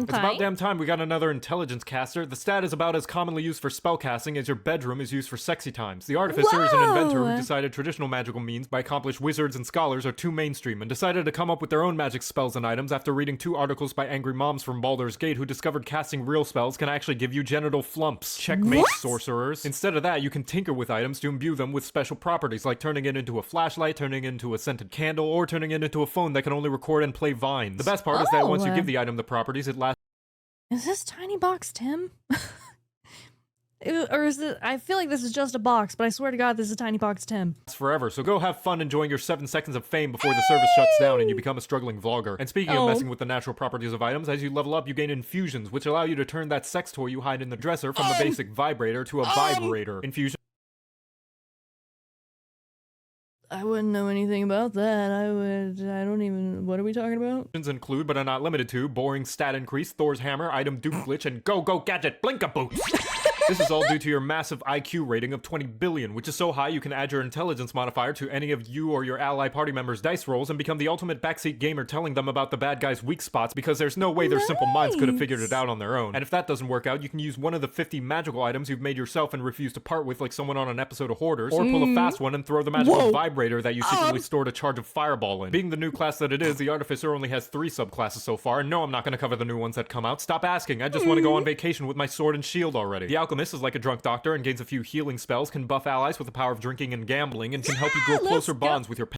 It's about damn time we got another intelligence caster. The stat is about as commonly used for spellcasting as your bedroom is used for sexy times. The artificer is an inventor who decided traditional magical means by accomplished wizards and scholars are too mainstream and decided to come up with their own magic spells and items after reading 2 articles by angry moms from Baldur's Gate who discovered casting real spells can actually give you genital flumps. Checkmate, sorcerers. Instead of that, you can tinker with items to imbue them with special properties like turning it into a flashlight, turning it into a scented candle, or turning it into a phone that can only record and play vines. The best part is that once you give the item the properties, it lasts.
Is this Tiny Box Tim? Or is it? I feel like this is just a box, but I swear to God, this is Tiny Box Tim.
Forever. So go have fun enjoying your 7 seconds of fame before the service shuts down and you become a struggling vlogger. And speaking of messing with the natural properties of items, as you level up, you gain infusions, which allow you to turn that sex toy you hide in the dresser from the basic vibrator to a vibrator. Infusion.
I wouldn't know anything about that. I don't even, what are we talking about?
Include, but are not limited to, boring stat increase, Thor's hammer, item dupe glitch, and go gadget blinka-boots. This is all due to your massive IQ rating of 20 billion, which is so high you can add your intelligence modifier to any of you or your ally party members' dice rolls and become the ultimate backseat gamer telling them about the bad guy's weak spots because there's no way their simple minds could have figured it out on their own. And if that doesn't work out, you can use one of the 50 magical items you've made yourself and refuse to part with like someone on an episode of Hoarders, or pull a fast one and throw the magical vibrator that you secretly stored a charge of fireball in. Being the new class that it is, the Artificer only has 3 subclasses so far, and no, I'm not going to cover the new ones that come out. Stop asking, I just want to go on vacation with my sword and shield already. The Alchemist is like a drunk doctor and gains a few healing spells, can buff allies with the power of drinking and gambling, and can help you grow closer bonds with your pets.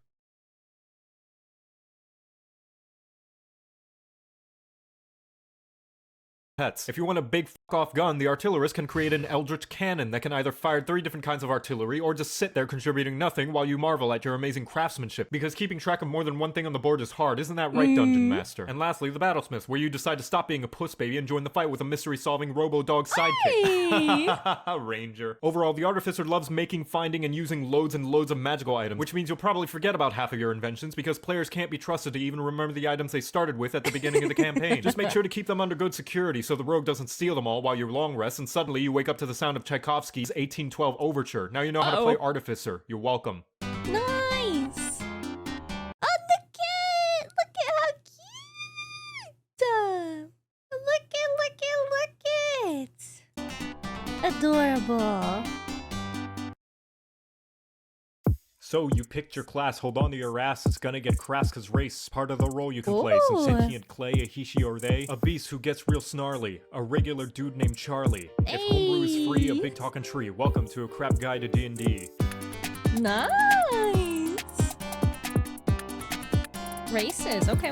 If you want a big fuck-off gun, the Artillerist can create an Eldritch Cannon that can either fire 3 different kinds of artillery or just sit there contributing nothing while you marvel at your amazing craftsmanship, because keeping track of more than one thing on the board is hard, isn't that right, Dungeon Master? And lastly, the Battlesmith, where you decide to stop being a puss baby and join the fight with a mystery-solving robo-dog sidekick. Ranger. Overall, the Artificer loves making, finding, and using loads and loads of magical items, which means you'll probably forget about half of your inventions because players can't be trusted to even remember the items they started with at the beginning of the campaign. Just make sure to keep them under good security so the rogue doesn't steal them all while you long rest, and suddenly you wake up to the sound of Tchaikovsky's 1812 Overture. Now you know how to play Artificer. You're welcome.
Nice! Oh, look at how cute! Look at! Adorable.
So, you picked your class, hold on to your ass, it's gonna get crass cause race, part of the role you can play, some sentient clay, a he, she, or they, a beast who gets real snarly, a regular dude named Charlie. If homebrew is free, a big talking tree, welcome to a crap guide to D&D.
Nice! Races, okay.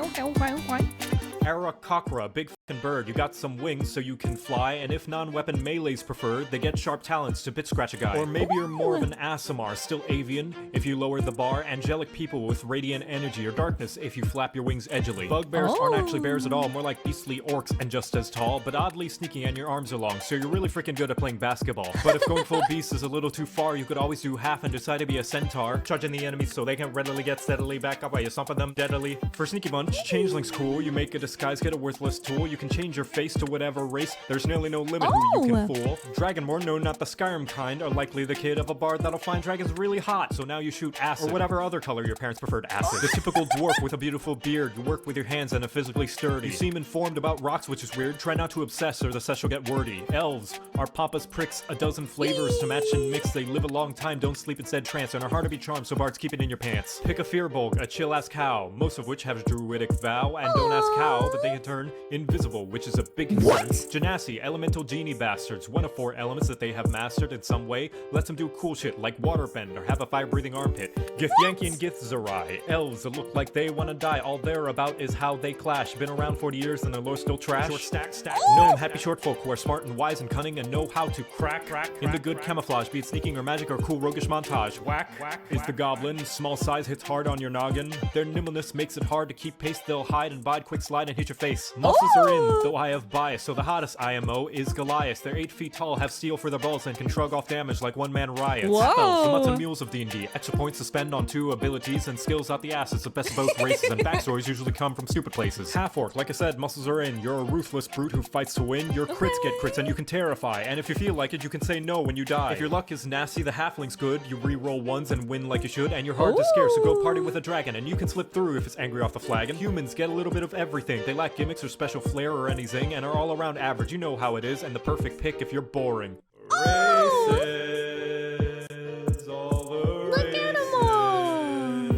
Arakakra, big fucking bird, you got some wings so you can fly, and if non-weapon melee's preferred, they get sharp talents to bit scratch a guy. Or maybe you're more of an Asimar, still avian, if you lower the bar, angelic people with radiant energy, or darkness if you flap your wings edgily. Bugbears aren't actually bears at all, more like beastly orcs and just as tall, but oddly sneaky and your arms are long, so you're really freaking good at playing basketball. But if going full beast is a little too far, you could always do half and decide to be a centaur, charging the enemies so they can readily get steadily back up while you stomping them deadly. For Sneaky Bunch, changeling's cool, you make a disguise, get a worthless tool, you can change your face to whatever race, there's nearly no limit who you can fool. Dragonborn, no, not the Skyrim kind, are likely the kid of a bard that'll find dragons really hot, so now you shoot acid, or whatever other color your parents preferred acid. The typical dwarf with a beautiful beard, you work with your hands and are physically sturdy. You seem informed about rocks, which is weird, try not to obsess or the sesh will get wordy. Elves are pompous pricks, a dozen flavors to match and mix, they live a long time, don't sleep instead trance, and are hard to be charmed, so bards keep it in your pants. Pick a fearbulk, a chill-ass cow, most of which have druidic vow, and don't ask how, but they can turn invisible, which is a big concern. Genasi, elemental genie bastards, one of 4 elements that they have mastered in some way, lets them do cool shit like waterbend or have a fire-breathing armpit. Githyanki and Githzerai, elves that look like they wanna die, all they're about is how they clash, been around 40 years and their lore's still trash. Short stack, gnome happy short folk who are smart and wise and cunning and know how to crack in the good camouflage, be it sneaking or magic or cool roguish montage. Whack is the goblin, small size hits hard on your noggin, their nimbleness makes it hard to keep pace, they'll hide and bide, quick slide and hit your face. Muscles are in, though I have bias, so the hottest IMO is Goliath. They're 8 feet tall, have steel for their balls, and can shrug off damage like one-man riots. Elves, the mutts and mules of D&D, extra points to spend on 2 abilities and skills out the ass. It's the best of both races, and backstories usually come from stupid places. Half-orc, like I said, muscles are in. You're a ruthless brute who fights to win. Your crits get crits, and you can terrify. And if you feel like it, you can say no when you die. If your luck is nasty, the halfling's good. You re-roll ones and win like you should, and you're hard to scare, so go party with a dragon, and you can slip through if it's angry off the flag. And humans get a little bit of everything. They lack gimmicks or special flavors. flair or any zing, and are all around average. You know how it is, and the perfect pick if you're boring.
Oh!
Races, all the
Look at 'em all!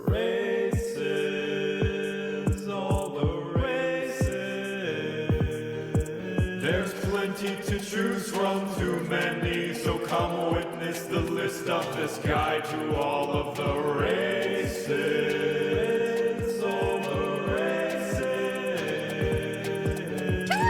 races, all the races. There's plenty to choose from, too many, so come witness the list of this guide to all of the races, all the races.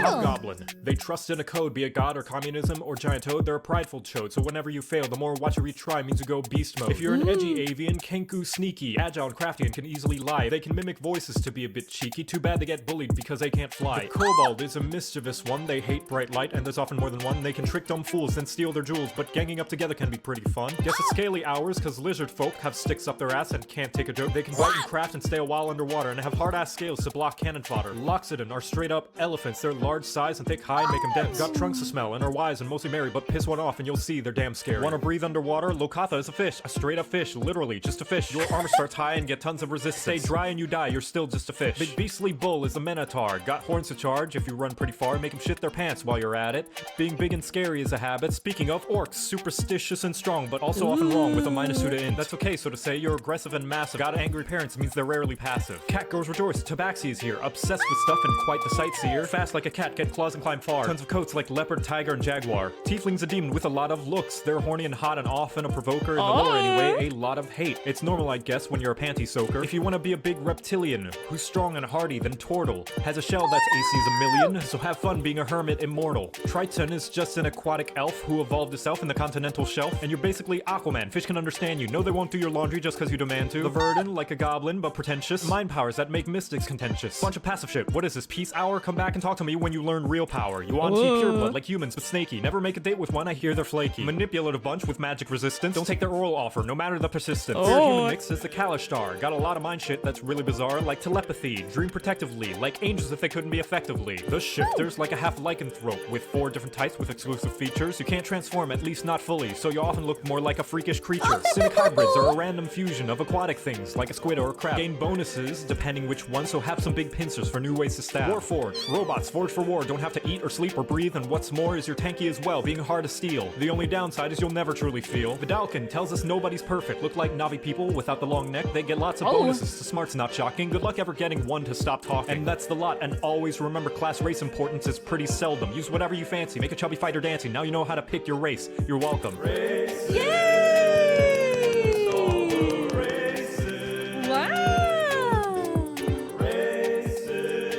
Hobgoblin. They trust in a code, be it God or communism or giant toad. They're a prideful chode, so whenever you fail, the more watch you retry means you go beast mode. If you're an edgy avian, Kenku sneaky, agile and crafty and can easily lie. They can mimic voices to be a bit cheeky. Too bad they get bullied because they can't fly. The kobold is a mischievous one. They hate bright light, and there's often more than one. They can trick dumb fools and steal their jewels, but ganging up together can be pretty fun. Guess it's scaly hours, cause lizard folk have sticks up their ass and can't take a joke. They can bite and craft and stay a while underwater, and have hard-ass scales to block cannon fodder. Loxodon are straight-up elephants. They're large size and thick high, make them dead. Got trunks to smell and are wise and mostly merry, but piss one off and you'll see they're damn scary. Wanna breathe underwater? Lokatha is a fish. A straight-up fish, literally, just a fish. Your armor starts high and get tons of resistance. Stay dry and you die, you're still just a fish. Big beastly bull is a minotaur. Got horns to charge if you run pretty far. Make them shit their pants while you're at it. Being big and scary is a habit. Speaking of orcs, superstitious and strong, but also often wrong with a -2 to int. That's okay, so to say, you're aggressive and massive. Got angry parents means they're rarely passive. Cat girls rejoice, Tabaxi is here. Obsessed with stuff and quite the sightseer. Fast like a cat, get claws and climb far. Tons of coats like leopard, tiger, and jaguar. Tiefling's a demon with a lot of looks. They're horny and hot and often a provoker. In the lore anyway, a lot of hate. It's normal, I guess, when you're a panty soaker. If you want to be a big reptilian who's strong and hardy, then Tortle has a shell that's AC's a million, so have fun being a hermit immortal. Triton is just an aquatic elf who evolved itself in the continental shelf, and you're basically Aquaman. Fish can understand you. No, they won't do your laundry just because you demand to. The Verdant, like a goblin, but pretentious. Mind powers that make mystics contentious. Bunch of passive shit. What is this, peace hour? Come back and talk to me when you learn real power. You want to be pure blood like humans, but snaky. Never make a date with one, I hear they're flaky. Manipulative bunch with magic resistance. Don't take their oral offer, no matter the persistence. Their human mix is the Kalishtar. Got a lot of mind shit that's really bizarre, like telepathy. Dream protectively, like angels if they couldn't be effectively. The Shifters, like a half lycanthrope, with 4 different types with exclusive features. You can't transform, at least not fully, so you often look more like a freakish creature. Cynic hybrids are a random fusion of aquatic things, like a squid or a crab. Gain bonuses, depending which one, so have some big pincers for new ways to stab. Warforged. Robots forged for war, don't have to eat or sleep or breathe, and what's more is you're tanky as well, being hard to steal. The only downside is you'll never truly feel. Vidalkin tells us nobody's perfect. Look like Navi people without the long neck. They get lots of bonuses. To smart's not shocking. Good luck ever getting one to stop talking. And that's the lot. And always remember, class race importance is pretty seldom. Use whatever you fancy. Make a chubby fighter dancing. Now you know how to pick your race. You're welcome. Races.
Yay!
All the races.
Wow!
Races.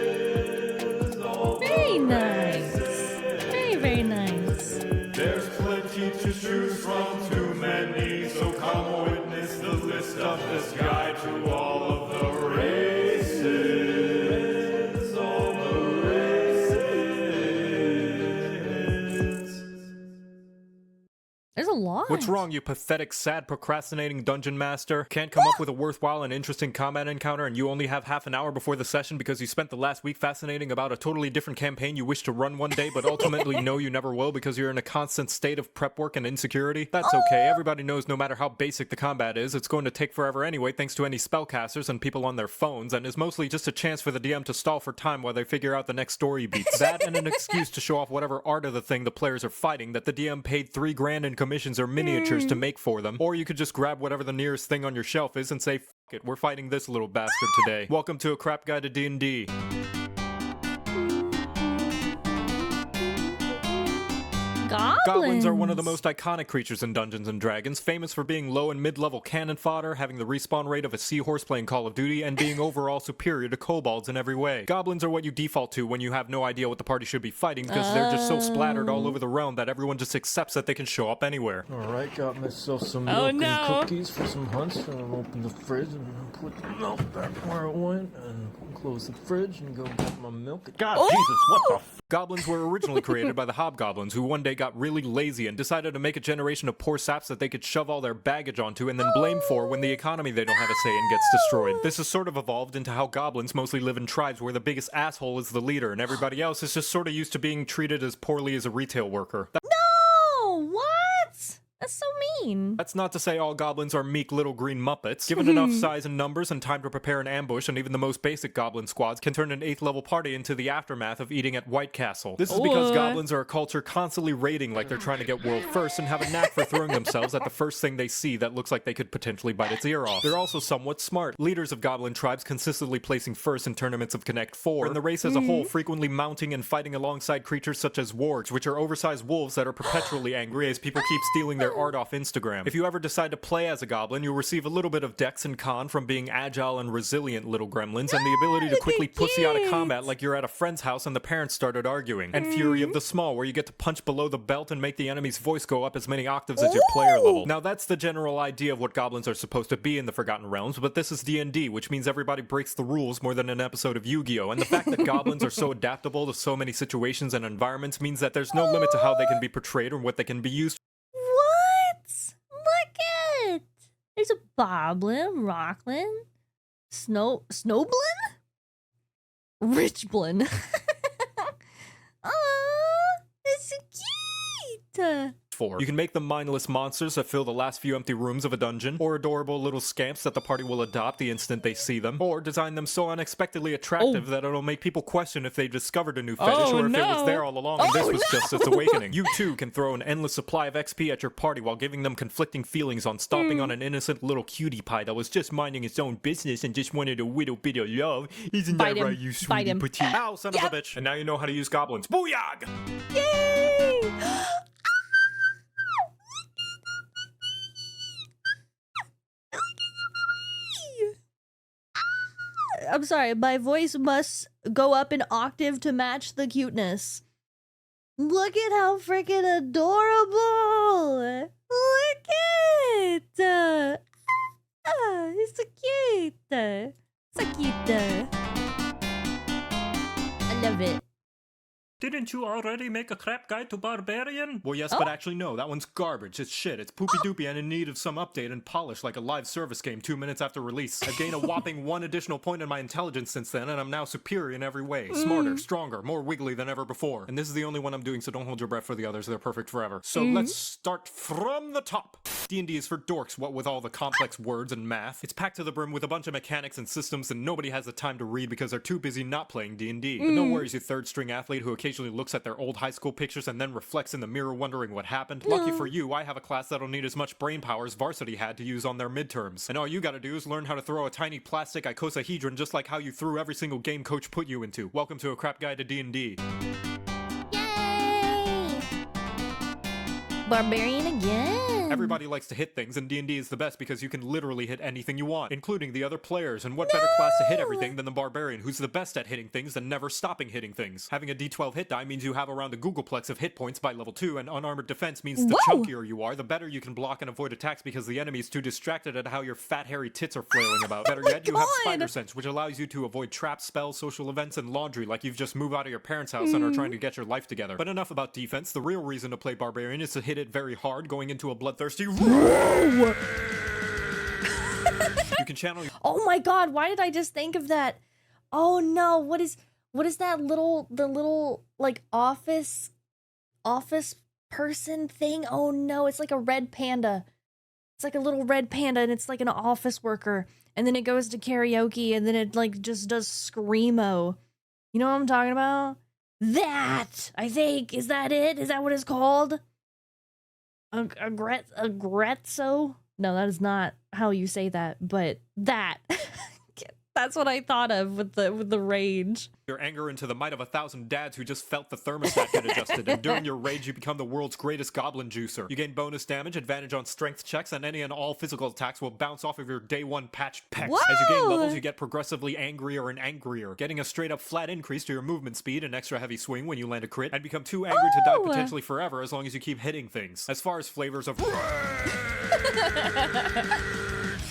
All
Very
the
nice.
races.
Very, very nice.
There's plenty to choose from, too many, so come witness the list of this guide to all of the races, all the races.
There's a lot.
What's wrong, you pathetic, sad, procrastinating dungeon master? Can't come up with a worthwhile and interesting combat encounter, and you only have half an hour before the session because you spent the last week fascinating about a totally different campaign you wish to run one day, but ultimately know you never will because you're in a constant state of prep work and insecurity? That's okay. Everybody knows no matter how basic the combat is, it's going to take forever anyway thanks to any spellcasters and people on their phones, and is mostly just a chance for the DM to stall for time while they figure out the next story beats. That and an excuse to show off whatever art of the thing the players are fighting that the DM paid $3 grand in commissions or miniatures to make for them. Or you could just grab whatever the nearest thing on your shelf is and say, "F it, we're fighting this little bastard today." Welcome to A Crap Guide to D&D. Goblins are one of the most iconic creatures in Dungeons & Dragons, famous for being low and mid-level cannon fodder, having the respawn rate of a seahorse playing Call of Duty, and being overall superior to kobolds in every way. Goblins are what you default to when you have no idea what the party should be fighting, because they're just so splattered all over the realm that everyone just accepts that they can show up anywhere.
Alright, got myself some milk and cookies for some hunts, and I'll open the fridge and I'll put the milk back where it went, and close the fridge and go get my milk. God, Jesus, what the f***?
Goblins were originally created by the hobgoblins, who one day got really lazy and decided to make a generation of poor saps that they could shove all their baggage onto and then blame for when the economy they don't have a say in gets destroyed. This has sort of evolved into how goblins mostly live in tribes where the biggest asshole is the leader and everybody else is just sort of used to being treated as poorly as a retail worker.
No! What? That's so mean?
That's not to say all goblins are meek little green muppets. Given enough size and numbers and time to prepare an ambush, and even the most basic goblin squads can turn an 8th level party into the aftermath of eating at White Castle. This is because goblins are a culture constantly raiding like they're trying to get world first and have a knack for throwing themselves at the first thing they see that looks like they could potentially bite its ear off. They're also somewhat smart. Leaders of goblin tribes consistently placing first in tournaments of Connect 4, and the race as a whole frequently mounting and fighting alongside creatures such as wargs, which are oversized wolves that are perpetually angry as people keep stealing their art off Instagram. If you ever decide to play as a goblin, you'll receive a little bit of dex and con from being agile and resilient little gremlins, and the ability to quickly pussy out of combat like you're at a friend's house and the parents started arguing. And Fury of the Small, where you get to punch below the belt and make the enemy's voice go up as many octaves as your player level. Now that's the general idea of what goblins are supposed to be in the Forgotten Realms, but this is D&D, which means everybody breaks the rules more than an episode of Yu-Gi-Oh! And the fact that goblins are so adaptable to so many situations and environments means that there's no limit to how they can be portrayed or what they can be used.
What? Look at! There's a Boblin, Rocklin, Snowblin? Richblin. Oh, it's so cute!
For. You can make them mindless monsters that fill the last few empty rooms of a dungeon, or adorable little scamps that the party will adopt the instant they see them, or design them so unexpectedly attractive that it'll make people question if they discovered a new fetish or if it was there all along and this was just its awakening. You too can throw an endless supply of XP at your party while giving them conflicting feelings on stomping on an innocent little cutie pie that was just minding its own business and just wanted a little bit of love. Isn't that right, you sweetie petite? Ow, son of a bitch. And now you know how to use goblins. Booyah!
Yay! I'm sorry, my voice must go up an octave to match the cuteness. Look at how freaking adorable! Look at it! It's so cute! So cute! I love it.
Didn't you already make a crap guide to Barbarian? Well, yes, but actually no, that one's garbage. It's shit. It's poopy-doopy and in need of some update and polish like a live service game 2 minutes after release. I've gained a whopping 1 additional point in my intelligence since then, and I'm now superior in every way. Smarter, stronger, more wiggly than ever before. And this is the only one I'm doing, so don't hold your breath for the others. They're perfect forever. So let's start from the top. D&D is for dorks, what with all the complex words and math. It's packed to the brim with a bunch of mechanics and systems, and nobody has the time to read because they're too busy not playing D&D. But no worries, you third-string athlete who occasionally looks at their old high school pictures and then reflects in the mirror wondering what happened. Lucky for you, I have a class that'll need as much brain power as Varsity had to use on their midterms. And all you gotta do is learn how to throw a tiny plastic icosahedron just like how you threw every single game coach put you into. Welcome to a crap guide to D&D.
Yay! Barbarian again!
Everybody likes to hit things, and D&D is the best because you can literally hit anything you want, including the other players, and what better class to hit everything than the Barbarian, who's the best at hitting things and never stopping hitting things. Having a D12 hit die means you have around a Googleplex of hit points by level 2, and unarmored defense means the chunkier you are, the better you can block and avoid attacks because the enemy's too distracted at how your fat hairy tits are flailing about. Better yet, you have Spider Sense, which allows you to avoid traps, spells, social events, and laundry like you've just moved out of your parents' house and are trying to get your life together. But enough about defense. The real reason to play Barbarian is to hit it very hard, going into a bloodthirsty you can channel.
Oh my god, why did I just think of that? Oh no, what is that little like office person thing? Oh no, it's like a red panda. It's like a little red panda and it's like an office worker. And then it goes to karaoke and then it like just does screamo. You know what I'm talking about? That, I think, is that it? Is that what it's called? Aggrezzo? No, that is not how you say that, but that. That's what I thought of with the rage.
Your anger into the might of 1,000 dads who just felt the thermostat get adjusted, and during your rage you become the world's greatest goblin juicer. You gain bonus damage, advantage on strength checks, and any and all physical attacks will bounce off of your day 1 patched pecs.
Whoa!
As you gain levels, you get progressively angrier and angrier, getting a straight up flat increase to your movement speed, an extra heavy swing when you land a crit, and become too angry to die potentially forever as long as you keep hitting things. As far as flavors of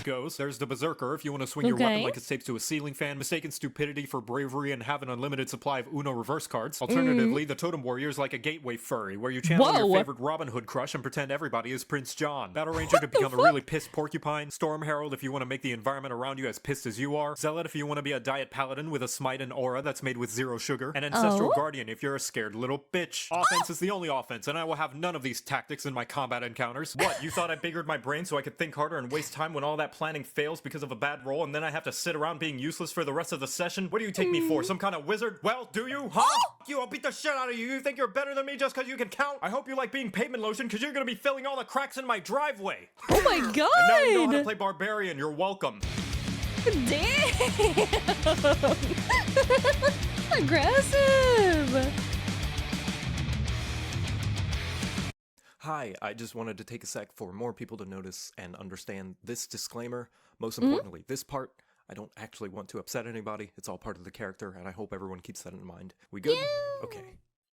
goes. There's the Berserker, if you want to swing your weapon
Okay.
like it's taped to a ceiling fan, mistaken stupidity for bravery, and have an unlimited supply of Uno reverse cards. Alternatively, the Totem Warrior is like a gateway furry, where you channel your
Whoa.
favorite Robin Hood crush and pretend everybody is Prince John. Battle Ranger to become a really pissed porcupine. Storm Herald if you want to make the environment around you as pissed as you are. Zealot if you want to be a diet paladin with a smite and aura that's made with 0 sugar. And Ancestral Guardian if you're a scared little bitch. Offense is the only offense, and I will have none of these tactics in my combat encounters. What, you thought I biggered my brain so I could think harder and waste time when all that planning fails because of a bad roll, and then I have to sit around being useless for the rest of the session? What do you take me for, some kind of wizard? Well, do you? Huh? F you, I'll beat the shit out of you. You think you're better than me just because you can count? I hope you like being pavement lotion because you're gonna be filling all the cracks in my driveway.
Oh my god!
And now you know how to play Barbarian. You're welcome.
Damn! Aggressive!
Hi, I just wanted to take a sec for more people to notice and understand this disclaimer. Most importantly, this part, I don't actually want to upset anybody. It's all part of the character, and I hope everyone keeps that in mind. We good? Okay.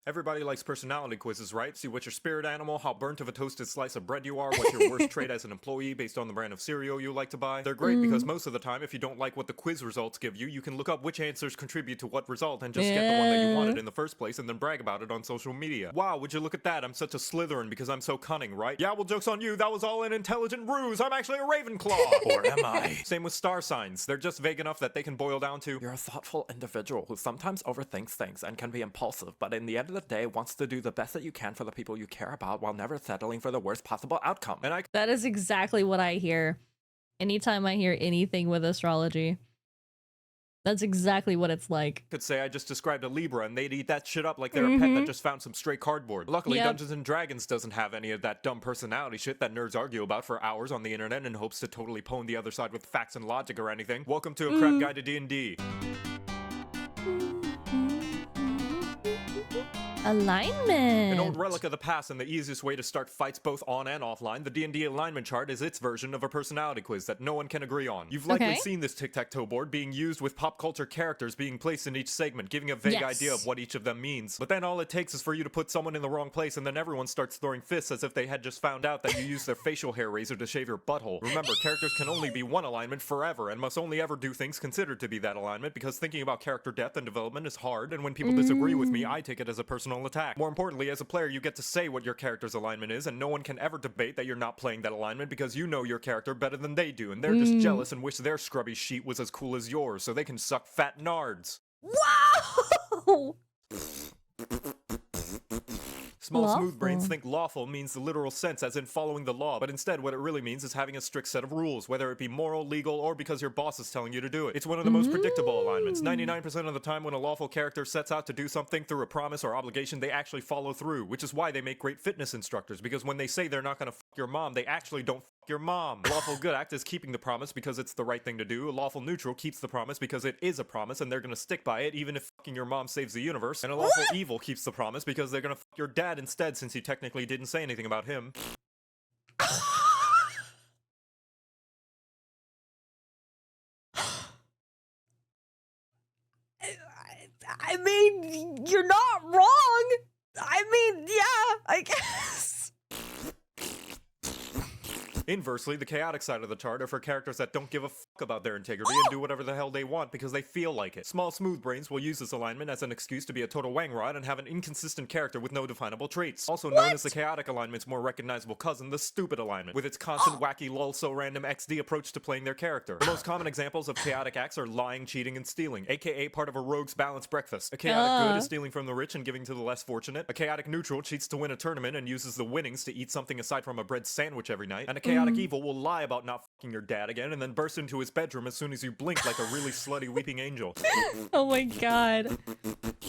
Everybody likes personality quizzes, right? See what your spirit animal, how burnt of a toasted slice of bread you are, what's your worst trait as an employee based on the brand of cereal you like to buy. They're great because most of the time, if you don't like what the quiz results give you, you can look up which answers contribute to what result and just get the one that you wanted in the first place and then brag about it on social media. Wow, would you look at that? I'm such a Slytherin because I'm so cunning, right? Yeah, well, joke's on you. That was all an intelligent ruse. I'm actually a Ravenclaw. Or am I? Same with star signs. They're just vague enough that they can boil down to, you're a thoughtful individual who sometimes overthinks things and can be impulsive, but in the end of the day wants to do the best that you can for the people you care about while never settling for the worst possible outcome. And I
That is exactly what I hear anytime I hear anything with astrology. That's exactly what it's like.
could say I just described a Libra and they'd eat that shit up like they're a pet that just found some stray cardboard. Luckily,
Yep.
Dungeons & Dragons doesn't have any of that dumb personality shit that nerds argue about for hours on the internet in hopes to totally pwn the other side with facts and logic or anything. Welcome to a crap guide to D&D.
Alignment.
An old relic of the past and the easiest way to start fights both on and offline, the D&D alignment chart is its version of a personality quiz that no one can agree on. You've likely
Okay.
seen this tic-tac-toe board being used with pop culture characters being placed in each segment, giving a vague
Yes.
idea of what each of them means. But then all it takes is for you to put someone in the wrong place and then everyone starts throwing fists as if they had just found out that you used their facial hair razor to shave your butthole. Remember, characters can only be one alignment forever and must only ever do things considered to be that alignment because thinking about character depth and development is hard, and when people disagree with me, I take it as a personal attack. More importantly, as a player, you get to say what your character's alignment is, and no one can ever debate that you're not playing that alignment because you know your character better than they do, and they're just jealous and wish their scrubby sheet was as cool as yours, so they can suck fat nards.
Wow!
Small smooth brains
Lawful.
think lawful means the literal sense as in following the law, but instead what it really means is having a strict set of rules, whether it be moral, legal, or because your boss is telling you to do it. It's one of the most predictable alignments. 99% of the time when a lawful character sets out to do something through a promise or obligation, they actually follow through, which is why they make great fitness instructors, because when they say they're not gonna fuck your mom, they actually don't fuck your mom. A lawful good act is keeping the promise because it's the right thing to do. A lawful neutral keeps the promise because it is a promise and they're gonna stick by it even if fucking your mom saves the universe. And a lawful evil keeps the promise because they're gonna fuck your dad instead since you technically didn't say anything about him.
I mean, you're not wrong. I mean, yeah, I guess.
Inversely, the chaotic side of the chart are for characters that don't give a fuck about their integrity and do whatever the hell they want because they feel like it. Small smooth brains will use this alignment as an excuse to be a total wangrod and have an inconsistent character with no definable traits. Also known as the chaotic alignment's more recognizable cousin, the stupid alignment, with its constant wacky lol so random XD approach to playing their character. The most common examples of chaotic acts are lying, cheating, and stealing, aka part of a rogue's balanced breakfast. A chaotic good is stealing from the rich and giving to the less fortunate. A chaotic neutral cheats to win a tournament and uses the winnings to eat something aside from a bread sandwich every night. And a chaotic evil will lie about not fucking your dad again and then burst into his bedroom as soon as you blink like a really slutty weeping angel.
Oh my god.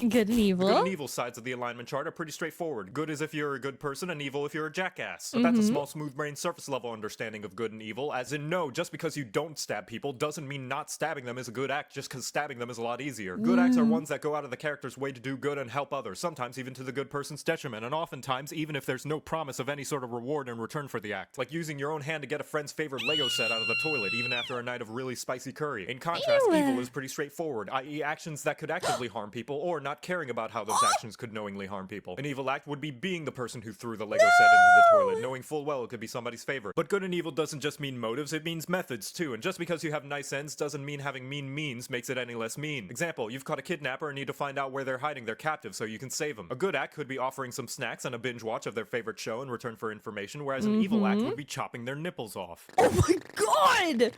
Good and evil.
Good and evil sides of the alignment chart are pretty straightforward. Good is if you're a good person, and evil if you're a jackass. But that's a small smooth brain surface level understanding of good and evil, as in no, just because you don't stab people doesn't mean not stabbing them is a good act just because stabbing them is a lot easier. Good acts are ones that go out of the character's way to do good and help others, sometimes even to the good person's detriment, and oftentimes even if there's no promise of any sort of reward in return for the act. Like using your own hand to get a friend's favorite Lego set out of the toilet, even after a night of really spicy curry. In contrast, evil is pretty straightforward, i.e. actions that could actively harm people, or not caring about how those actions could knowingly harm people. An evil act would be being the person who threw the Lego set into the toilet, knowing full well it could be somebody's favorite. But good and evil doesn't just mean motives, it means methods too, and just because you have nice ends doesn't mean having mean means makes it any less mean. Example, you've caught a kidnapper and need to find out where they're hiding their captive so you can save them. A good act could be offering some snacks and a binge watch of their favorite show in return for information, whereas an evil act would be chopping their nipples off.
Oh my god!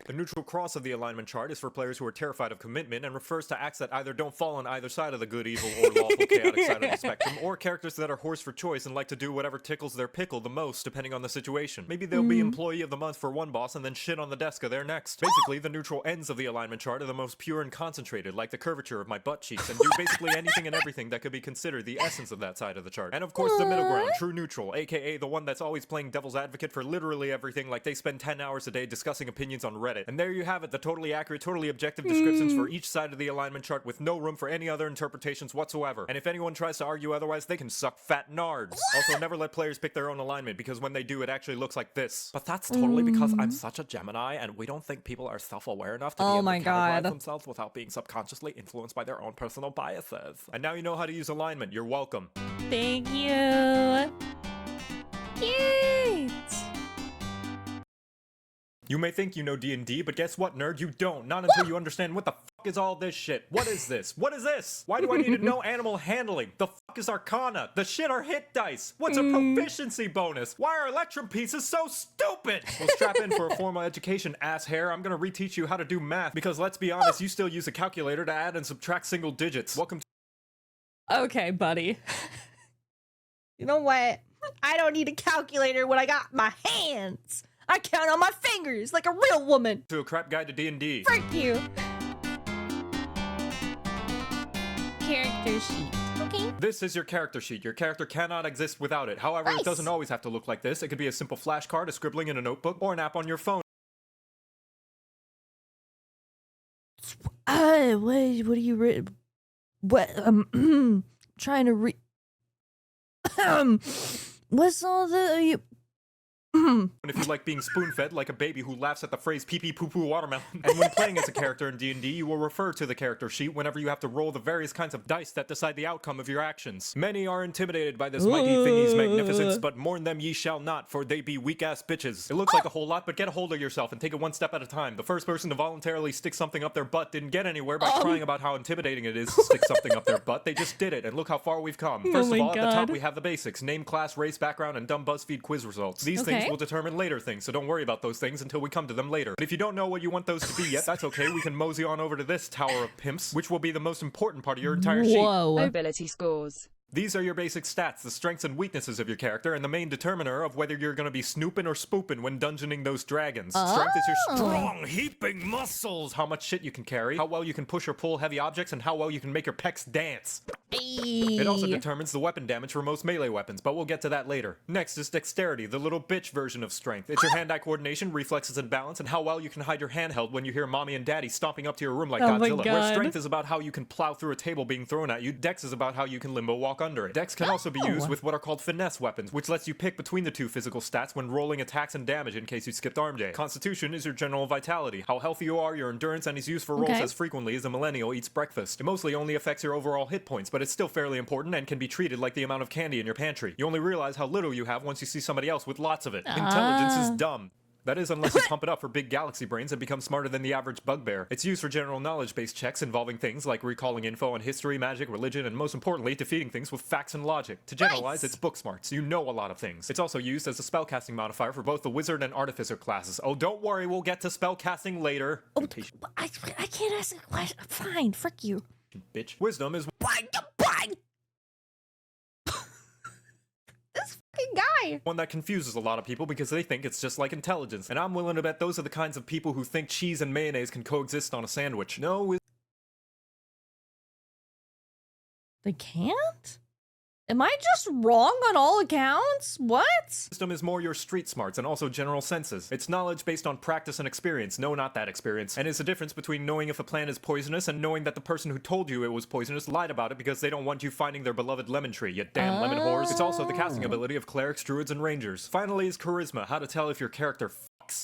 The neutral cross of the alignment chart is for players who are terrified of commitment and refers to acts that either don't fall on either side of the good, evil, or lawful, chaotic side of the spectrum, or characters that are horse for choice and like to do whatever tickles their pickle the most depending on the situation. Maybe they'll be employee of the month for one boss and then shit on the desk of their next. Basically, the neutral ends of the alignment chart are the most pure and concentrated, like the curvature of my butt cheeks, and do basically anything and everything that could be considered the essence of that side of the chart. And of course the middle ground, true neutral, aka the one that's always playing devil's advocate for literally everything, like they spend 10 hours a day discussing opinions on Reddit. And there you have it, the totally accurate, totally objective descriptions for each side of the alignment chart with no room for any other interpretations whatsoever. And if anyone tries to argue otherwise, they can suck fat nards. Also, never let players pick their own alignment, because when they do, it actually looks like this. But that's totally because I'm such a Gemini, and we don't think people are self-aware enough to be able to categorize themselves without being subconsciously influenced by their own personal biases. And now you know how to use alignment. You're welcome.
Thank you. Cute.
You may think you know D&D, but guess what, nerd? You don't. Not until you understand what the fuck is all this shit. What is this? What is this? Why do I need to know animal handling? The fuck is Arcana? The shit are hit dice. What's a proficiency bonus? Why are Electrum pieces so stupid? Well, strap in for a formal education, ass hair. I'm gonna reteach you how to do math, because let's be honest, you still use a calculator to add and subtract single digits. Welcome to—
Okay, buddy.
You know what? I don't need a calculator when I got my hands. I count on my fingers like a real woman.
a crap guide to D&D.
Thank you.
Character sheet. Okay.
This is your character sheet. Your character cannot exist without it. However, it doesn't always have to look like this. It could be a simple flashcard, a scribbling in a notebook, or an app on your phone.
What are you trying to read? What's all the
And if you like being spoon-fed like a baby who laughs at the phrase pee-pee poo-poo watermelon. And when playing as a character in D&D, you will refer to the character sheet whenever you have to roll the various kinds of dice that decide the outcome of your actions. Many are intimidated by this mighty thingy's magnificence, but mourn them ye shall not, for they be weak-ass bitches. It looks like a whole lot, but get a hold of yourself and take it one step at a time. The first person to voluntarily stick something up their butt didn't get anywhere by crying about how intimidating it is to stick something up their butt. They just did it, and look how far we've come. First of all, at the top we have the basics: name, class, race, background, and dumb BuzzFeed quiz results. These things will determine later things, so don't worry about those things until we come to them later. But if you don't know what you want those to be yet, that's okay. We can mosey on over to this tower of pimps, which will be the most important part of your entire sheet.
Mobility scores.
These are your basic stats, the strengths and weaknesses of your character, and the main determiner of whether you're gonna be snooping or spooping when dungeoning those dragons. Strength is your strong, heaping muscles, how much shit you can carry, how well you can push or pull heavy objects, and how well you can make your pecs dance. It also determines the weapon damage for most melee weapons, but we'll get to that later. Next is dexterity, the little bitch version of strength. It's your hand-eye coordination, reflexes, and balance, and how well you can hide your handheld when you hear mommy and daddy stomping up to your room like Godzilla. Where strength is about how you can plow through a table being thrown at you, dex is about how you can limbo walk under it. Dex can also be used with what are called finesse weapons, which lets you pick between the two physical stats when rolling attacks and damage in case you skipped arm day. Constitution is your general vitality, how healthy you are, your endurance, and is used for rolls as frequently as a millennial eats breakfast. It mostly only affects your overall hit points, but it's still fairly important and can be treated like the amount of candy in your pantry. You only realize how little you have once you see somebody else with lots of it. Intelligence is dumb. That is, unless you pump it up for big galaxy brains and become smarter than the average bugbear. It's used for general knowledge-based checks involving things like recalling info on history, magic, religion, and most importantly, defeating things with facts and logic. To generalize, it's book smart, so you know a lot of things. It's also used as a spellcasting modifier for both the wizard and artificer classes. Oh, don't worry, we'll get to spellcasting later.
I can't ask a question. Fine, frick you.
Bitch. Wisdom is
This fucking guy.
one that confuses a lot of people because they think it's just like intelligence. And I'm willing to bet those are the kinds of people who think cheese and mayonnaise can coexist on a sandwich. No,
They can't?
Am I just wrong on all accounts? What?
System is more your street smarts and also general senses. It's knowledge based on practice and experience. No, not that experience. And it's the difference between knowing if a plant is poisonous and knowing that the person who told you it was poisonous lied about it because they don't want you finding their beloved lemon tree, you damn lemon whores. It's also the casting ability of clerics, druids, and rangers. Finally is charisma, how to tell if your character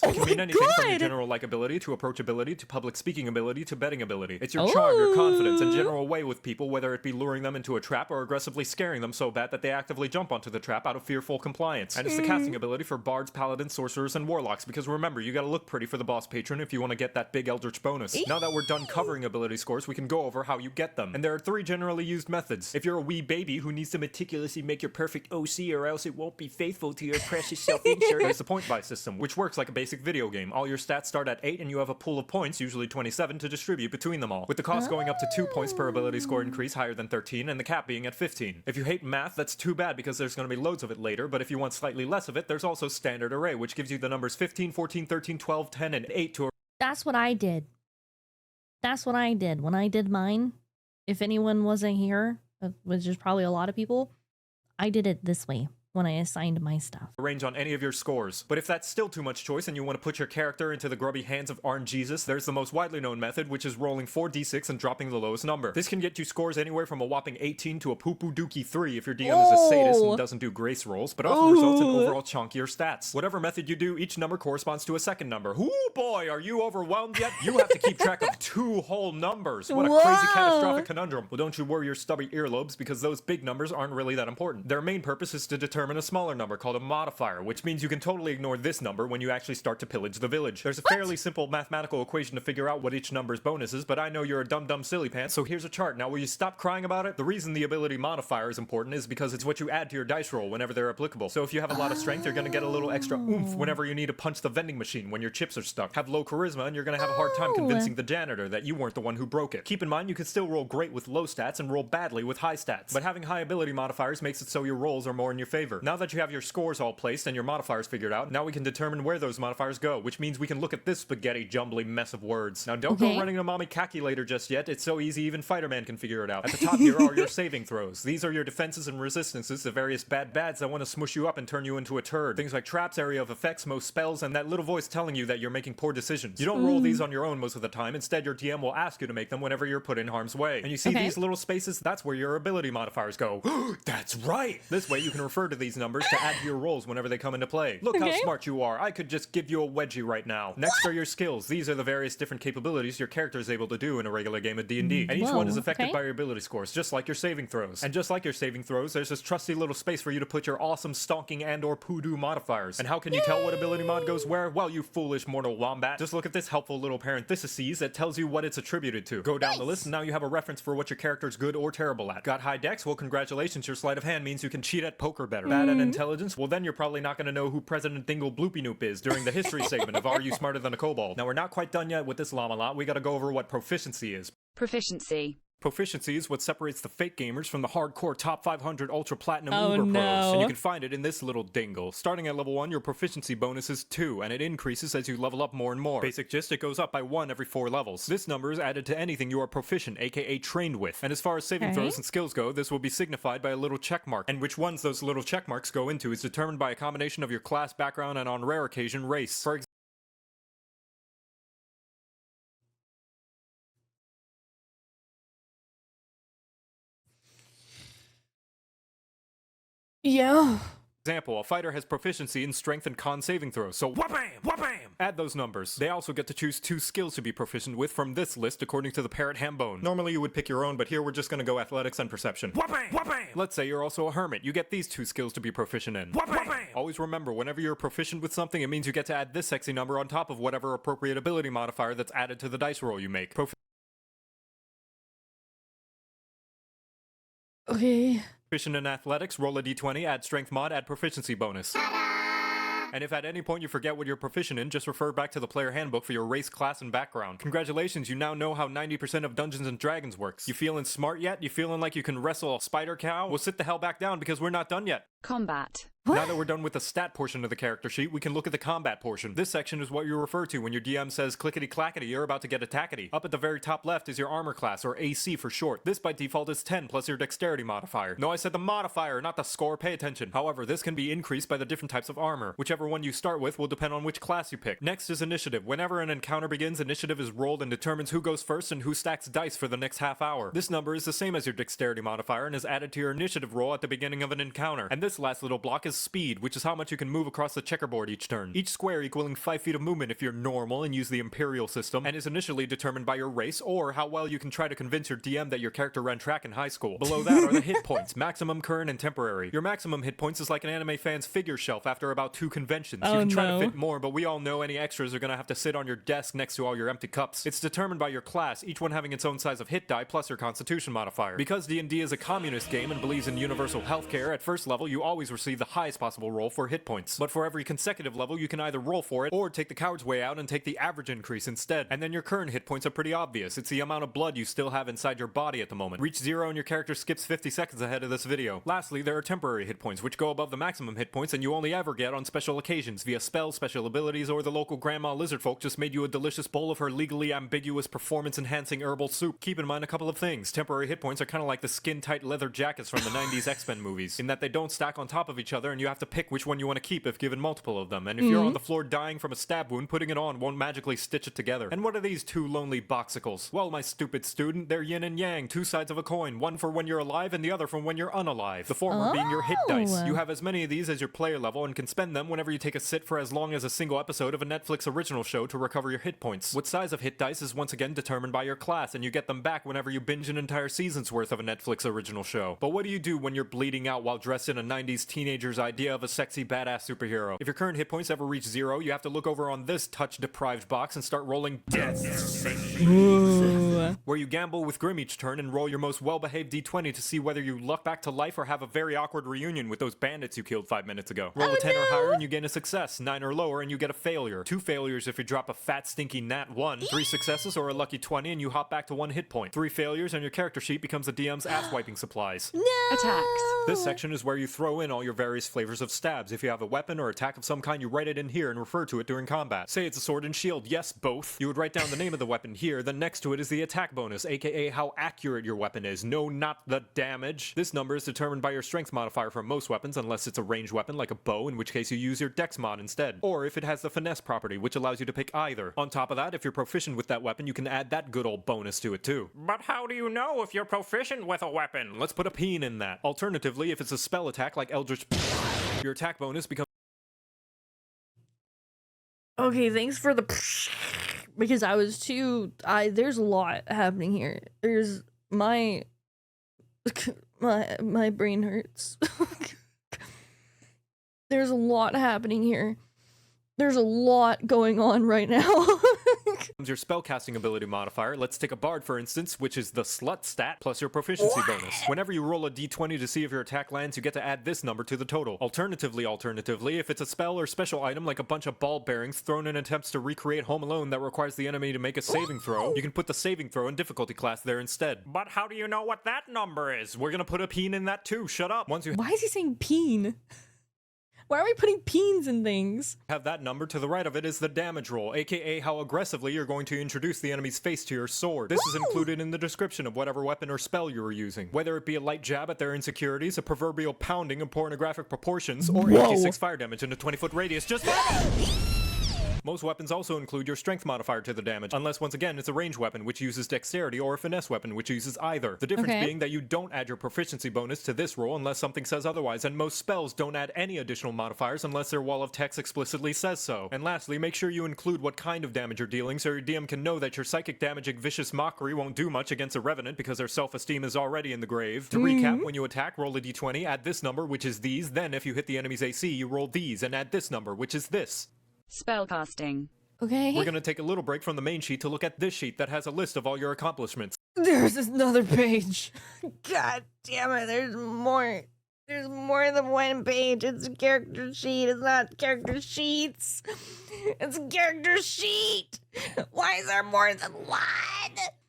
it can mean anything from your general likability to approachability to public speaking ability to betting ability. It's your charm, your confidence, and general way with people, whether it be luring them into a trap or aggressively scaring them so bad that they actively jump onto the trap out of fearful compliance. And it's the casting ability for bards, paladins, sorcerers, and warlocks, because remember, you gotta look pretty for the boss patron if you want to get that big eldritch bonus. Now that we're done covering ability scores, we can go over how you get them. And there are 3 generally used methods. If you're a wee baby who needs to meticulously make your perfect OC or else it won't be faithful to your precious self-insert, there's the point buy system, which works like a basic video game. All your stats start at 8 and you have a pool of points, usually 27, to distribute between them all, with the cost going up to 2 points per ability score increase higher than 13 and the cap being at 15. If you hate math, that's too bad because there's going to be loads of it later, but if you want slightly less of it, there's also standard array, which gives you the numbers 15, 14, 13, 12, 10, and 8 to...
That's what I did. That's what I did when I did mine. If anyone wasn't here, which is probably a lot of people, I did it this way when I assigned my stuff.
Range on any of your scores. But if that's still too much choice and you want to put your character into the grubby hands of RNGesus, there's the most widely known method, which is rolling 4d6 and dropping the lowest number. This can get you scores anywhere from a whopping 18 to a poo-poo dookie 3 if your DM is a sadist and doesn't do grace rolls, but often results in overall chunkier stats. Whatever method you do, each number corresponds to a second number. Ooh boy, are you overwhelmed yet? You have to keep track of 2 whole numbers. What a crazy catastrophic conundrum. Well, don't you worry your stubby earlobes, because those big numbers aren't really that important. Their main purpose is to determine a smaller number called a modifier, which means you can totally ignore this number when you actually start to pillage the village. There's a fairly simple mathematical equation to figure out what each number's bonus is, but I know you're a dumb silly pants, so here's a chart. Now will you stop crying about it? The reason the ability modifier is important is because it's what you add to your dice roll whenever they're applicable. So if you have a lot of strength, you're gonna get a little extra oomph whenever you need to punch the vending machine when your chips are stuck. Have low charisma and you're gonna have a hard time convincing the janitor that you weren't the one who broke it. Keep in mind you can still roll great with low stats and roll badly with high stats, but having high ability modifiers makes it so your rolls are more in your favor. Now that you have your scores all placed and your modifiers figured out, now we can determine where those modifiers go, which means we can look at this spaghetti jumbly mess of words. Now don't go running a mommy calculator just yet, it's so easy even Fighter-Man can figure it out. At the top here are your saving throws. These are your defenses and resistances to various bads that want to smush you up and turn you into a turd. Things like traps, area of effects, most spells, and that little voice telling you that you're making poor decisions. You don't roll these on your own most of the time, instead your DM will ask you to make them whenever you're put in harm's way. And you see these little spaces? That's where your ability modifiers go. That's right! This way you can refer to these numbers to add to your rolls whenever they come into play. Look how smart you are. I could just give you a wedgie right now. Next are your skills. These are the various different capabilities your character is able to do in a regular game of D&D. And each one is affected by your ability scores, just like your saving throws. And just like your saving throws, there's this trusty little space for you to put your awesome stonking and or poodoo modifiers. And how can you tell what ability mod goes where? Well, you foolish mortal wombat. Just look at this helpful little parentheses that tells you what it's attributed to. Go down the list and now you have a reference for what your character's good or terrible at. Got high dex? Well, congratulations, your sleight of hand means you can cheat at poker better. Bad at intelligence? Well, then you're probably not gonna know who President Dingle Bloopy Noop is during the history segment of Are You Smarter Than a Kobold? Now, we're not quite done yet with this llama lot. We gotta go over what proficiency is.
Proficiency.
Proficiency is what separates the fake gamers from the hardcore top 500 ultra platinum uber pros, and you can find it in this little dingle. Starting at level 1, your proficiency bonus is 2, and it increases as you level up more and more. Basic gist, it goes up by 1 every 4 levels. This number is added to anything you are proficient, aka trained with. And as far as saving throws and skills go, this will be signified by a little check mark, and which ones those little check marks go into is determined by a combination of your class, background, and on rare occasion, race. For example, a fighter has proficiency in strength and con saving throws, so wha-bam, wha-bam! Add those numbers. They also get to choose 2 skills to be proficient with from this list according to the parrot hambone. Normally you would pick your own, but here we're just gonna go athletics and perception. Wha-bam, wha-bam! Let's say you're also a hermit. You get these 2 skills to be proficient in. Wha-bam, wha-bam! Always remember, whenever you're proficient with something, it means you get to add this sexy number on top of whatever appropriate ability modifier that's added to the dice roll you make. Proficient in athletics, roll a d20, add strength mod, add proficiency bonus. And if at any point you forget what you're proficient in, just refer back to the player handbook for your race, class, and background. Congratulations, you now know how 90% of Dungeons & Dragons works. You feeling smart yet? You feeling like you can wrestle a spider cow? Well, sit the hell back down because we're not done yet.
Combat.
Now that we're done with the stat portion of the character sheet, we can look at the combat portion. This section is what you refer to when your DM says clickety-clackety, you're about to get attackety. Up at the very top left is your armor class, or AC for short. This by default is 10 plus your dexterity modifier. No, I said the modifier, not the score, pay attention. However, this can be increased by the different types of armor. Whichever one you start with will depend on which class you pick. Next is initiative. Whenever an encounter begins, initiative is rolled and determines who goes first and who stacks dice for the next half hour. This number is the same as your dexterity modifier and is added to your initiative roll at the beginning of an encounter. And this last little block is speed, which is how much you can move across the checkerboard each turn. Each square equaling 5 feet of movement if you're normal and use the Imperial system, and is initially determined by your race or how well you can try to convince your DM that your character ran track in high school. Below that are the hit points, maximum, current, and temporary. Your maximum hit points is like an anime fan's figure shelf after about 2 conventions. You can try to fit more, but we all know any extras are gonna have to sit on your desk next to all your empty cups. It's determined by your class, each one having its own size of hit die plus your constitution modifier. Because D&D is a communist game and believes in universal healthcare, at first level you always receive the highest possible roll for hit points. But for every consecutive level you can either roll for it or take the coward's way out and take the average increase instead. And then your current hit points are pretty obvious. It's the amount of blood you still have inside your body at the moment. Reach 0 and your character skips 50 seconds ahead of this video. Lastly, there are temporary hit points, which go above the maximum hit points and you only ever get on special occasions via spells, special abilities, or the local grandma lizardfolk just made you a delicious bowl of her legally ambiguous performance-enhancing herbal soup. Keep in mind a couple of things. Temporary hit points are kind of like the skin-tight leather jackets from the 90s X-Men movies, in that they don't stack on top of each other and you have to pick which one you want to keep if given multiple of them. And if you're on the floor dying from a stab wound, putting it on won't magically stitch it together. And what are these 2 lonely boxicles? Well, my stupid student, they're yin and yang, 2 sides of a coin, one for when you're alive and the other for when you're unalive. The former being your hit dice. You have as many of these as your player level and can spend them whenever you take a sit for as long as a single episode of a Netflix original show to recover your hit points. What size of hit dice is once again determined by your class, and you get them back whenever you binge an entire season's worth of a Netflix original show. But what do you do when you're bleeding out while dressed in a 90s teenager's idea of a sexy badass superhero? If your current hit points ever reach 0, you have to look over on this touch-deprived box and start rolling death, where you gamble with Grim each turn and roll your most well-behaved d20 to see whether you luck back to life or have a very awkward reunion with those bandits you killed 5 minutes ago. Roll a 10 or higher and you gain a success, 9 or lower and you get a failure, 2 failures if you drop a fat stinky nat 1, 3 successes or a lucky 20 and you hop back to 1 hit point, 3 failures and your character sheet becomes the DM's ass-wiping supplies.
Attacks.
This section is where you throw in all your various flavors of stabs. If you have a weapon or attack of some kind, you write it in here and refer to it during combat. Say it's a sword and shield, yes, both. You would write down the name of the weapon here, then next to it is the attack bonus, aka how accurate your weapon is. No, not the damage. This number is determined by your strength modifier for most weapons, unless it's a ranged weapon like a bow, in which case you use your dex mod instead. Or if it has the finesse property, which allows you to pick either. On top of that, if you're proficient with that weapon, you can add that good old bonus to it too.
But how do you know if you're proficient with a weapon?
Let's put a peen in that. Alternatively, if it's a spell attack like Eldritch, your attack bonus becomes...
Okay, thanks for the because I was too there's a lot happening here. There's my brain hurts. There's a lot happening here. There's a lot going on right now.
your spellcasting ability modifier. Let's take a bard for instance, which is the slut stat plus your proficiency bonus. Whenever you roll a d20 to see if your attack lands, you get to add this number to the total. Alternatively, if it's a spell or special item like a bunch of ball bearings thrown in attempts to recreate Home Alone that requires the enemy to make a saving throw, you can put the saving throw and difficulty class there instead.
But how do you know what that number is?
We're gonna put a peen in that too, shut up. Once you
Why is he saying peen? Why are we putting peens in things?
have that number, to the right of it is the damage roll, aka how aggressively you're going to introduce the enemy's face to your sword. This is included in the description of whatever weapon or spell you are using. Whether it be a light jab at their insecurities, a proverbial pounding of pornographic proportions, or 86 fire damage in a 20-foot radius, just Most weapons also include your strength modifier to the damage, unless once again it's a ranged weapon which uses dexterity or a finesse weapon which uses either. The difference being that you don't add your proficiency bonus to this roll unless something says otherwise, and most spells don't add any additional modifiers unless their wall of text explicitly says so. And lastly, make sure you include what kind of damage you're dealing so your DM can know that your psychic damaging vicious mockery won't do much against a revenant because their self-esteem is already in the grave. To recap, when you attack, roll a d20, add this number, which is these, then if you hit the enemy's AC, you roll these, and add this number, which is this.
Spellcasting.
Okay.
We're gonna take a little break from the main sheet to look at this sheet that has a list of all your accomplishments.
There's another page. God damn it, there's more. There's more than one page. It's a character sheet. It's not character sheets. It's a character sheet. Why is there more than one?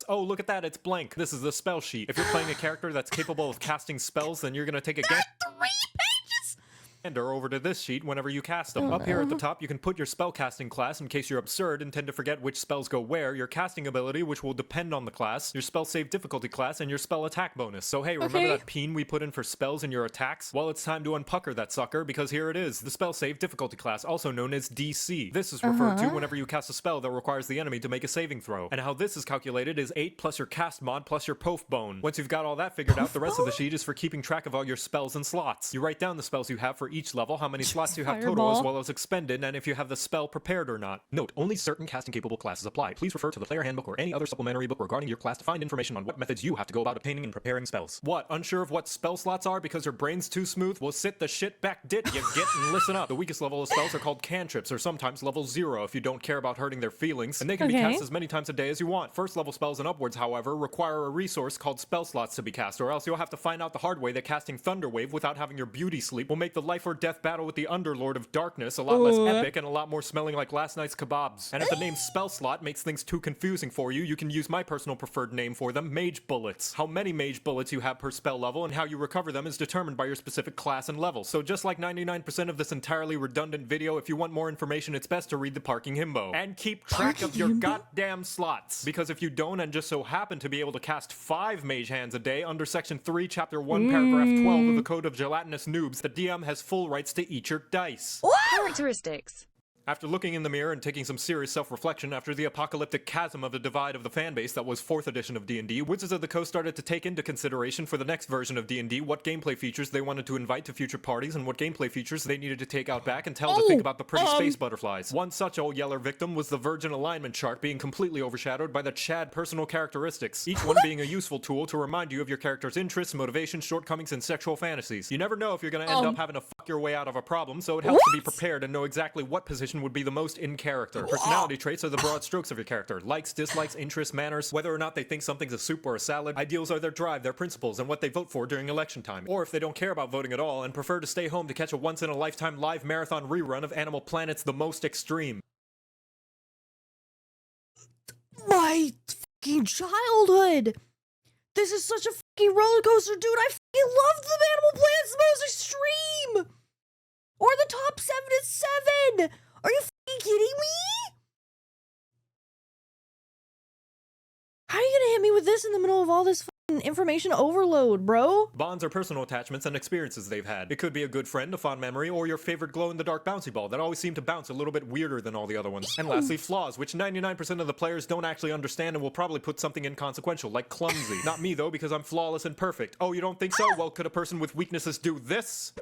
Oh, look at that, it's blank. This is the spell sheet. If you're playing a character that's capable of casting spells, then you're gonna take a guess.
3 pages?
over to this sheet whenever you cast them. Up here at the top, you can put your spellcasting class in case you're absurd and tend to forget which spells go where, your casting ability, which will depend on the class, your spell save difficulty class, and your spell attack bonus. So hey, remember that peen we put in for spells in your attacks? Well, it's time to unpucker that sucker, because here it is, the spell save difficulty class, also known as DC. This is referred to whenever you cast a spell that requires the enemy to make a saving throw. And how this is calculated is 8 plus your cast mod plus your pof bone. Once you've got all that figured out, the rest of the sheet is for keeping track of all your spells and slots. You write down the spells you have for each level, how many slots you have total as well as expended, and if you have the spell prepared or not. Note, only certain casting capable classes apply. Please refer to the player handbook or any other supplementary book regarding your class to find information on what methods you have to go about obtaining and preparing spells. What, unsure of what spell slots are because your brain's too smooth? Well, sit the shit back dit, you get, and listen up. The weakest level of spells are called cantrips, or sometimes level 0 if you don't care about hurting their feelings, and they can be cast as many times a day as you want. First level spells and upwards, however, require a resource called spell slots to be cast, or else you'll have to find out the hard way that casting Thunderwave without having your beauty sleep will make the life or death battle with the Underlord of Darkness a lot less epic and a lot more smelling like last night's kebabs. And if the name spell slot makes things too confusing for you, you can use my personal preferred name for them, Mage Bullets. How many Mage Bullets you have per spell level and how you recover them is determined by your specific class and level. So just like 99% of this entirely redundant video, if you want more information, it's best to read the Parking Himbo. And keep track of your goddamn slots. Because if you don't and just so happen to be able to cast 5 mage hands a day under section 3, chapter 1, paragraph 12 of the Code of Gelatinous Noobs, the DM has full rights to eat your dice.
Characteristics.
After looking in the mirror and taking some serious self-reflection after the apocalyptic chasm of the divide of the fanbase that was 4th edition of D&D, Wizards of the Coast started to take into consideration for the next version of D&D what gameplay features they wanted to invite to future parties and what gameplay features they needed to take out back and tell to think about the pretty space butterflies. One such old yeller victim was the Virgin alignment chart being completely overshadowed by the Chad personal characteristics, each one being a useful tool to remind you of your character's interests, motivations, shortcomings, and sexual fantasies. You never know if you're going to end up having to fuck your way out of a problem, so it helps to be prepared and know exactly what position would be the most in character. Personality traits are the broad strokes of your character. Likes, dislikes, interests, manners, whether or not they think something's a soup or a salad. Ideals are their drive, their principles, and what they vote for during election time. Or if they don't care about voting at all and prefer to stay home to catch a once-in-a-lifetime live marathon rerun of Animal Planet's The Most Extreme.
My fucking childhood! This is such a fucking roller coaster, dude! I fucking loved the Animal Planet's The Most Extreme! Or the Top 7 is 7! Are you fucking kidding me? How are you gonna hit me with this in the middle of all this fucking information overload, bro?
Bonds are personal attachments and experiences they've had. It could be a good friend, a fond memory, or your favorite glow-in-the-dark bouncy ball that always seemed to bounce a little bit weirder than all the other ones. And lastly, flaws, which 99% of the players don't actually understand and will probably put something inconsequential, like clumsy. Not me, though, because I'm flawless and perfect. Oh, you don't think so? Well, could a person with weaknesses do this?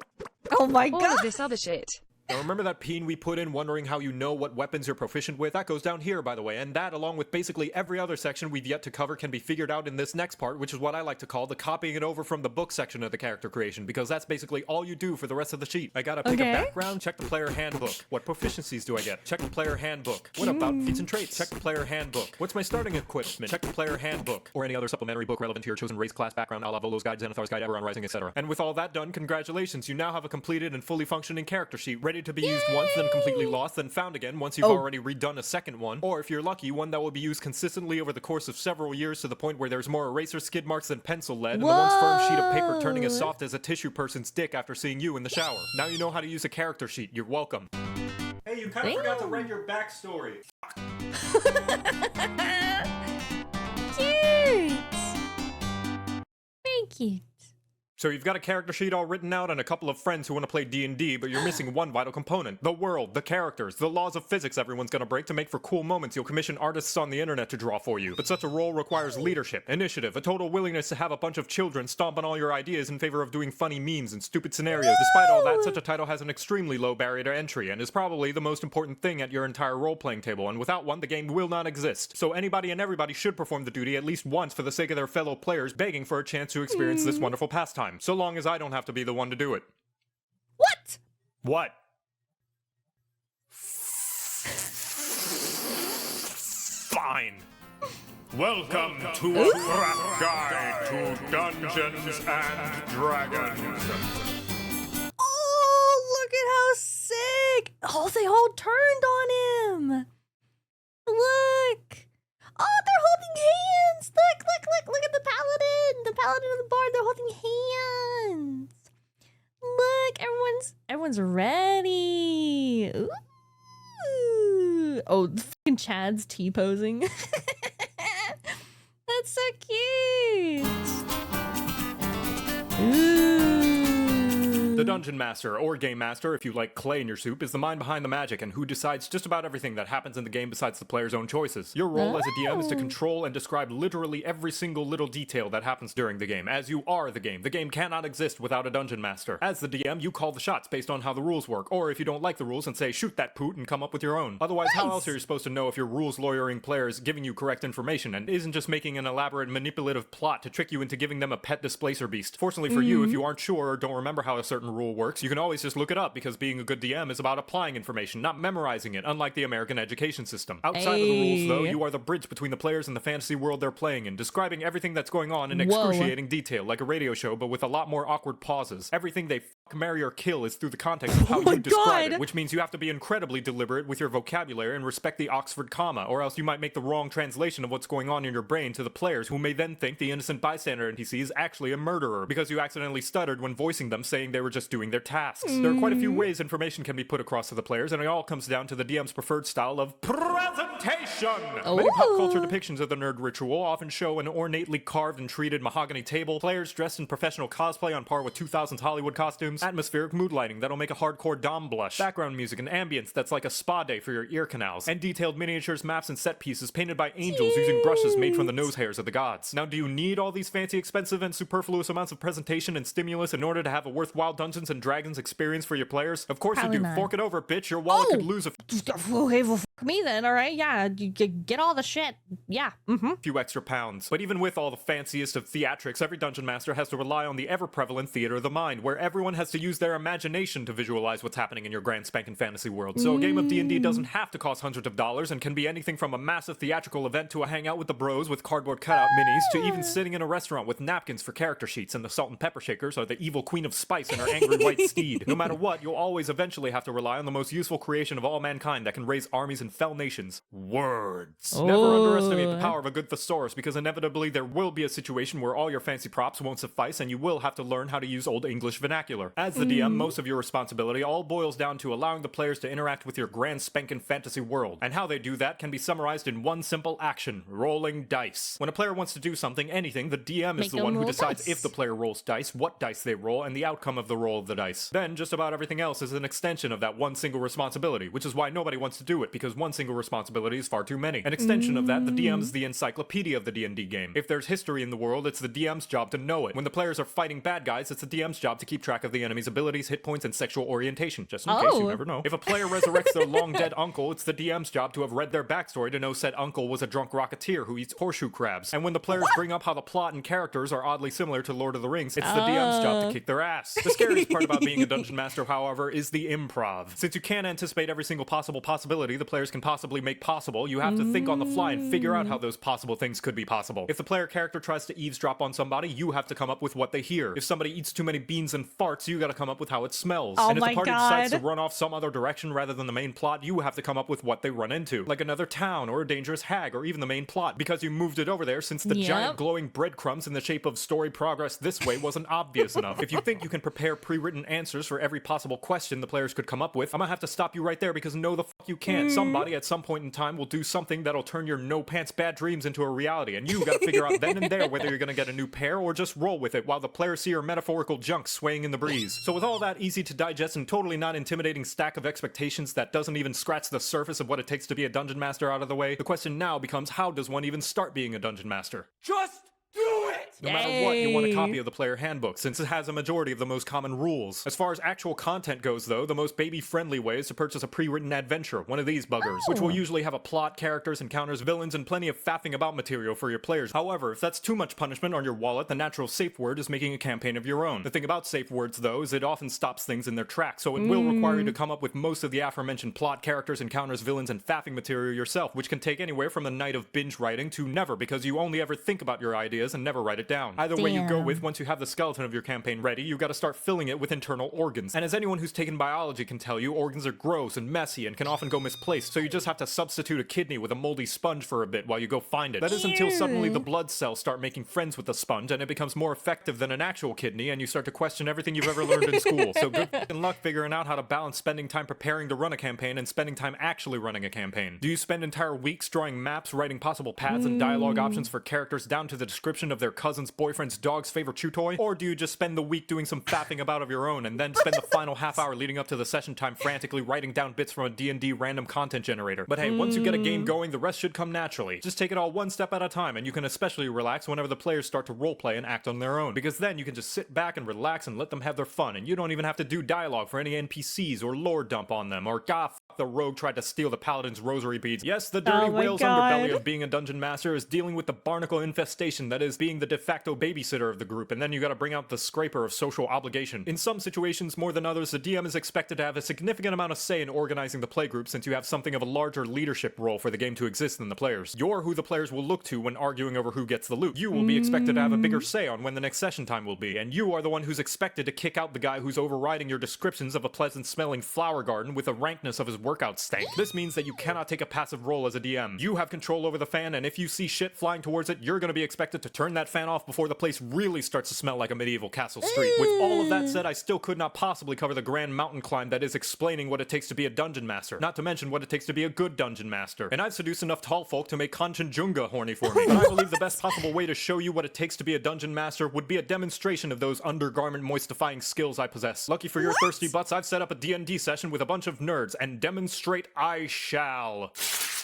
Oh my
All
god!
of this other shit.
Now remember that peen we put in wondering how you know what weapons you're proficient with? That goes down here, by the way, and that, along with basically every other section we've yet to cover, can be figured out in this next part, which is what I like to call the copying it over from the book section of the character creation, because that's basically all you do for the rest of the sheet. I gotta pick a background, check the player handbook. What proficiencies do I get? Check the player handbook. What about feats and traits? Check the player handbook. What's my starting equipment? Check the player handbook. Or any other supplementary book relevant to your chosen race, class, background, a la Volo's Guide, Xanathar's Guide, Eberron Rising, etc. And with all that done, congratulations, you now have a completed and fully functioning character sheet, ready to be used once, then completely lost, then found again once you've already redone a second one, or if you're lucky, one that will be used consistently over the course of several years to the point where there's more eraser skid marks than pencil lead, and the once firm sheet of paper turning as soft as a tissue person's dick after seeing you in the shower. Now you know how to use a character sheet. You're welcome. Hey, you kind of forgot to write your backstory.
Cute! Very cute.
So you've got a character sheet all written out and a couple of friends who want to play D&D, but you're missing one vital component. The world, the characters, the laws of physics everyone's gonna break to make for cool moments you'll commission artists on the internet to draw for you. But such a role requires leadership, initiative, a total willingness to have a bunch of children stomp on all your ideas in favor of doing funny memes and stupid scenarios. Despite all that, such a title has an extremely low barrier to entry and is probably the most important thing at your entire role-playing table, and without one, the game will not exist. So anybody and everybody should perform the duty at least once for the sake of their fellow players, begging for a chance to experience this wonderful pastime. So long as I don't have to be the one to do it.
What?
What? Fine. Welcome to a crap guide to Dungeons and Dragons.
Oh, look at how sick! Oh, they all turned on him. Look. Oh, they're holding hands. Look at the paladin. The paladin and the bard, they're holding hands. Look, everyone
Everyone's ready. Ooh. Oh, fucking Chad's T-posing. That's so cute. Ooh.
The Dungeon Master, or Game Master if you like clay in your soup, is the mind behind the magic and who decides just about everything that happens in the game besides the player's own choices. Your role as a DM is to control and describe literally every single little detail that happens during the game, as you are the game. The game cannot exist without a Dungeon Master. As the DM, you call the shots based on how the rules work, or if you don't like the rules and say, shoot that poot, and come up with your own. Otherwise, how else are you supposed to know if your rules lawyering player is giving you correct information and isn't just making an elaborate manipulative plot to trick you into giving them a pet displacer beast? Fortunately for you, if you aren't sure or don't remember how a certain rule works, you can always just look it up, because being a good DM is about applying information, not memorizing it, unlike the American education system. Outside of the rules, though, you are the bridge between the players and the fantasy world they're playing in, describing everything that's going on in excruciating detail, like a radio show, but with a lot more awkward pauses. Everything they marry or kill is through the context of how you describe it, which means you have to be incredibly deliberate with your vocabulary and respect the Oxford comma, or else you might make the wrong translation of what's going on in your brain to the players, who may then think the innocent bystander NPC is actually a murderer, because you accidentally stuttered when voicing them, saying they were just doing their tasks. There are quite a few ways information can be put across to the players, and it all comes down to the DM's preferred style of presentation! Many pop culture depictions of the nerd ritual often show an ornately carved and treated mahogany table, players dressed in professional cosplay on par with 2000s Hollywood costumes, atmospheric mood lighting that'll make a hardcore dom blush, background music and ambience that's like a spa day for your ear canals, and detailed miniatures, maps, and set pieces painted by angels using brushes made from the nose hairs of the gods. Now, do you need all these fancy, expensive, and superfluous amounts of presentation and stimulus in order to have a worthwhile Dungeons and Dragons experience for your players? Of course
Probably
you do.
not.
Fork it over, bitch. Your wallet could lose a
Okay, well, fuck me then, alright? Yeah, you get all the shit. Yeah,
few extra pounds. But even with all the fanciest of theatrics, every Dungeon Master has to rely on the ever-prevalent theater of the mind, where everyone has to use their imagination to visualize what's happening in your grand spanking fantasy world. So a game of D&D doesn't have to cost hundreds of dollars and can be anything from a massive theatrical event to a hangout with the bros with cardboard cutout minis to even sitting in a restaurant with napkins for character sheets and the salt and pepper shakers or the evil queen of spice and her angry white steed. No matter what, you'll always eventually have to rely on the most useful creation of all mankind that can raise armies and fell nations. Words. Never underestimate the power of a good thesaurus, because inevitably there will be a situation where all your fancy props won't suffice and you will have to learn how to use Old English vernacular. As the DM, most of your responsibility all boils down to allowing the players to interact with your grand spankin' fantasy world, and how they do that can be summarized in one simple action: rolling dice. When a player wants to do something, anything, the DM is the one who decides if the player rolls dice, what dice they roll, and the outcome of the roll of the dice. Then just about everything else is an extension of that one single responsibility, which is why nobody wants to do it, because one single responsibility is far too many. An extension of that, the DM's the encyclopedia of the D&D game. If there's history in the world, it's the DM's job to know it. When the players are fighting bad guys, it's the DM's job to keep track of the enemy's abilities, hit points, and sexual orientation, just in case you never know. If a player resurrects their long-dead uncle, it's the DM's job to have read their backstory to know said uncle was a drunk rocketeer who eats horseshoe crabs. And when the players bring up how the plot and characters are oddly similar to Lord of the Rings, it's the DM's job to kick their ass. The scariest part about being a Dungeon Master, however, is the improv. Since you can't anticipate every single possible possibility the players can possibly make possible, you have to think on the fly and figure out how those possible things could be possible. If the player character tries to eavesdrop on somebody, you have to come up with what they hear. If somebody eats too many beans and farts, you gotta come up with how it smells. And if the party decides to run off some other direction rather than the main plot, you have to come up with what they run into. Like another town, or a dangerous hag, or even the main plot, because you moved it over there since the giant glowing breadcrumbs in the shape of story progress this way wasn't obvious enough. If you think you can prepare pre-written answers for every possible question the players could come up with, I'm gonna have to stop you right there, because no the fuck you can't. Somebody at some point in time will do something that'll turn your no pants bad dreams into a reality, and you gotta figure out then and there whether you're gonna get a new pair or just roll with it while the players see your metaphorical junk swaying in the breeze. So with all that easy to digest and totally not intimidating stack of expectations that doesn't even scratch the surface of what it takes to be a Dungeon Master out of the way, the question now becomes, how does one even start being a Dungeon Master? Just do it! No matter what, you want a copy of the player handbook, since it has a majority of the most common rules. As far as actual content goes, though, the most baby-friendly way is to purchase a pre-written adventure, one of these buggers, which will usually have a plot, characters, encounters, villains, and plenty of faffing about material for your players. However, if that's too much punishment on your wallet, the natural safe word is making a campaign of your own. The thing about safe words, though, is it often stops things in their tracks, so it will require you to come up with most of the aforementioned plot, characters, encounters, villains, and faffing material yourself, which can take anywhere from the night of binge writing to never, because you only ever think about your ideas and never write it it down. Either way you go
Damn.
with, once you have the skeleton of your campaign ready, you gotta start filling it with internal organs. And as anyone who's taken biology can tell you, organs are gross and messy and can often go misplaced, so you just have to substitute a kidney with a moldy sponge for a bit while you go find it. That is until suddenly the blood cells start making friends with the sponge and it becomes more effective than an actual kidney and you start to question everything you've ever learned in school. So good fucking luck figuring out how to balance spending time preparing to run a campaign and spending time actually running a campaign. Do you spend entire weeks drawing maps, writing possible paths and dialogue options for characters down to the description of their cousin's boyfriend's dog's favorite chew toy? Or do you just spend the week doing some faffing about of your own and then spend the final half hour leading up to the session time frantically writing down bits from a D&D random content generator? But hey, once you get a game going, the rest should come naturally. Just take it all one step at a time, and you can especially relax whenever the players start to roleplay and act on their own, because then you can just sit back and relax and let them have their fun, and you don't even have to do dialogue for any NPCs or lore dump on them, or the rogue tried to steal the paladin's rosary beads. Yes, the dirty whale's underbelly of being a dungeon master is dealing with the barnacle infestation that is being the de facto babysitter of the group, and then you gotta bring out the scraper of social obligation. In some situations, more than others, the DM is expected to have a significant amount of say in organizing the playgroup since you have something of a larger leadership role for the game to exist than the players. You're who the players will look to when arguing over who gets the loot. You will be expected to have a bigger say on when the next session time will be, and you are the one who's expected to kick out the guy who's overriding your descriptions of a pleasant-smelling flower garden with the rankness of his workout stank. This means that you cannot take a passive role as a DM. You have control over the fan, and if you see shit flying towards it, you're gonna be expected to turn that fan off before the place really starts to smell like a medieval castle street. With all of that said, I still could not possibly cover the grand mountain climb that is explaining what it takes to be a dungeon master, not to mention what it takes to be a good dungeon master. And I've seduced enough tall folk to make Kanchenjunga horny for me. But I believe the best possible way to show you what it takes to be a dungeon master would be a demonstration of those undergarment moistifying skills I possess. Lucky for your thirsty butts, I've set up a D&D session with a bunch of nerds, and demonstrate I shall.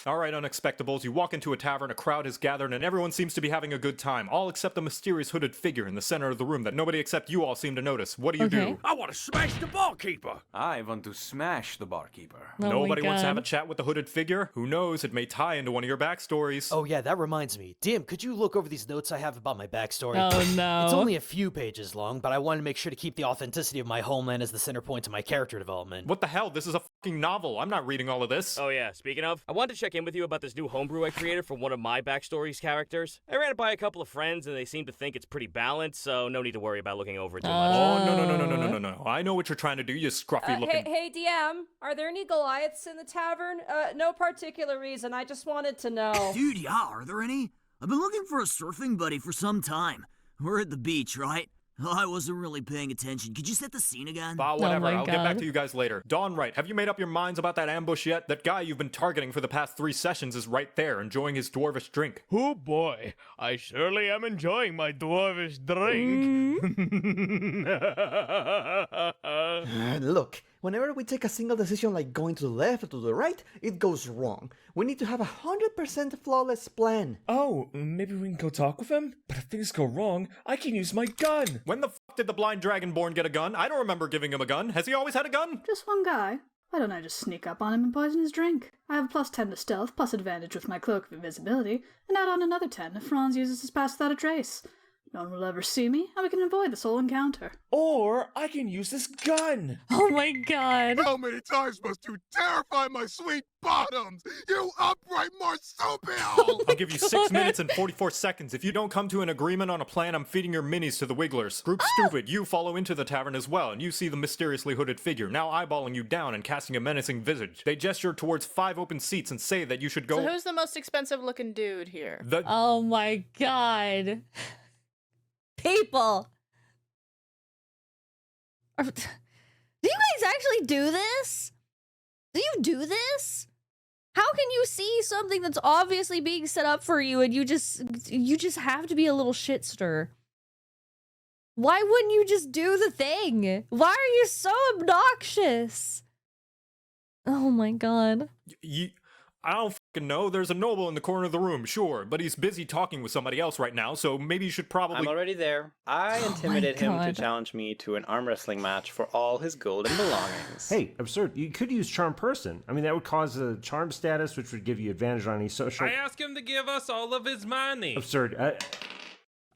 Alright, Unexpectables, you walk into a tavern, a crowd has gathered, and everyone seems to be having a good time, all except the mysterious hooded figure in the center of the room that nobody except you all seem to notice. What do you do?
I want to smash the barkeeper!
I want to smash the barkeeper.
Nobody wants to have a chat with the hooded figure? Who knows, it may tie into one of your backstories.
Oh yeah, that reminds me. DM, could you look over these notes I have about my backstory?
Oh no.
It's only a few pages long, but I wanted to make sure to keep the authenticity of my homeland as the center point of my character development.
What the hell? This is a fucking novel. I'm not reading all of this.
Oh yeah, speaking of, I wanted to check in with you about this new homebrew I created for one of my backstory's characters. I ran it by a couple of friends and they seem to think it's pretty balanced, so no need to worry about looking over it too much.
Oh, no. I know what you're trying to do, you scruffy looking...
Hey, DM, are there any Goliaths in the tavern? No particular reason, I just wanted to know.
Dude, yeah, are there any? I've been looking for a surfing buddy for some time. We're at the beach, right? I wasn't really paying attention. Could you set the scene again?
Whatever, I'll get back to you guys later. Dawn Wright, have you made up your minds about that ambush yet? That guy you've been targeting for the past 3 sessions is right there, enjoying his dwarvish drink.
Oh boy, I surely am enjoying my dwarvish drink.
Look, whenever we take a single decision like going to the left or to the right, it goes wrong. We need to have 100% flawless plan.
Oh, maybe we can go talk with him? But if things go wrong, I can use my gun.
When the fuck did the blind dragonborn get a gun? I don't remember giving him a gun. Has he always had a gun?
Just one guy. Why don't I just sneak up on him and poison his drink? I have a +10 to stealth, plus advantage with my cloak of invisibility, and add on another 10 if Franz uses his pass without a trace. No one will ever see me, and we can avoid this whole encounter.
Or I can use this gun.
Oh my god.
How many times must you terrify my sweet bottoms, you upright marsupial?
I'll give you 6 minutes and 44 seconds. If you don't come to an agreement on a plan, I'm feeding your minis to the Wigglers. Group Stupid, you follow into the tavern as well, and you see the mysteriously hooded figure, now eyeballing you down and casting a menacing visage. They gesture towards 5 open seats and say that you should go—
So who's the most expensive looking dude here?
Oh my god.
People! Do you guys actually do this? Do you do this? How can you see something that's obviously being set up for you and you just have to be a little shitster? Why wouldn't you just do the thing? Why are you so obnoxious? Oh my god.
I don't fucking know. There's a noble in the corner of the room, sure, but he's busy talking with somebody else right now, so maybe you should probably—
I'm already there. I intimidated him to challenge me to an arm wrestling match for all his golden belongings.
Hey, absurd. You could use Charm Person. I mean, that would cause a charm status, which would give you advantage on any social—
I asked him to give us all of his money.
Absurd.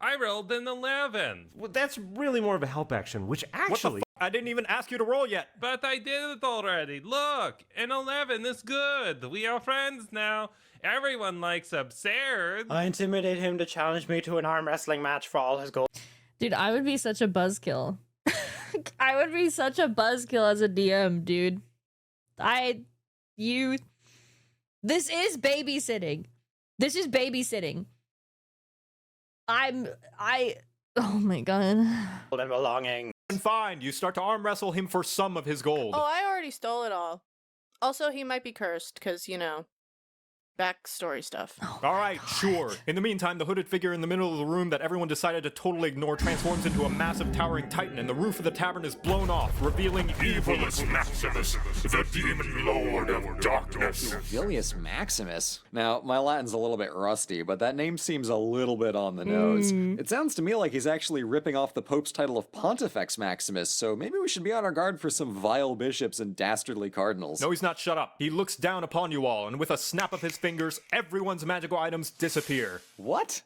I rolled an 11.
Well, that's really more of a help action, which actually—
I didn't even ask you to roll yet.
But I did it already. Look, an 11 is good. We are friends now. Everyone likes absurd.
I intimidate him to challenge me to an arm wrestling match for all his gold.
Dude, I would be such a buzzkill. I would be such a buzzkill as a DM, dude. This is babysitting. This is babysitting. Oh my god.
And belonging.
And fine, you start to arm wrestle him for some of his gold.
Oh, I already stole it all. Also, he might be cursed, because, you know, backstory stuff.
All right, sure. In the meantime, the hooded figure in the middle of the room that everyone decided to totally ignore transforms into a massive towering titan, and the roof of the tavern is blown off, revealing
Evilus Maximus, the demon lord of darkness.
Vilius Maximus? Now, my Latin's a little bit rusty, but that name seems a little bit on the nose. It sounds to me like he's actually ripping off the Pope's title of Pontifex Maximus, so maybe we should be on our guard for some vile bishops and dastardly cardinals.
No, he's not. Shut up. He looks down upon you all, and with a snap of his fingers, everyone's magical items disappear.
What?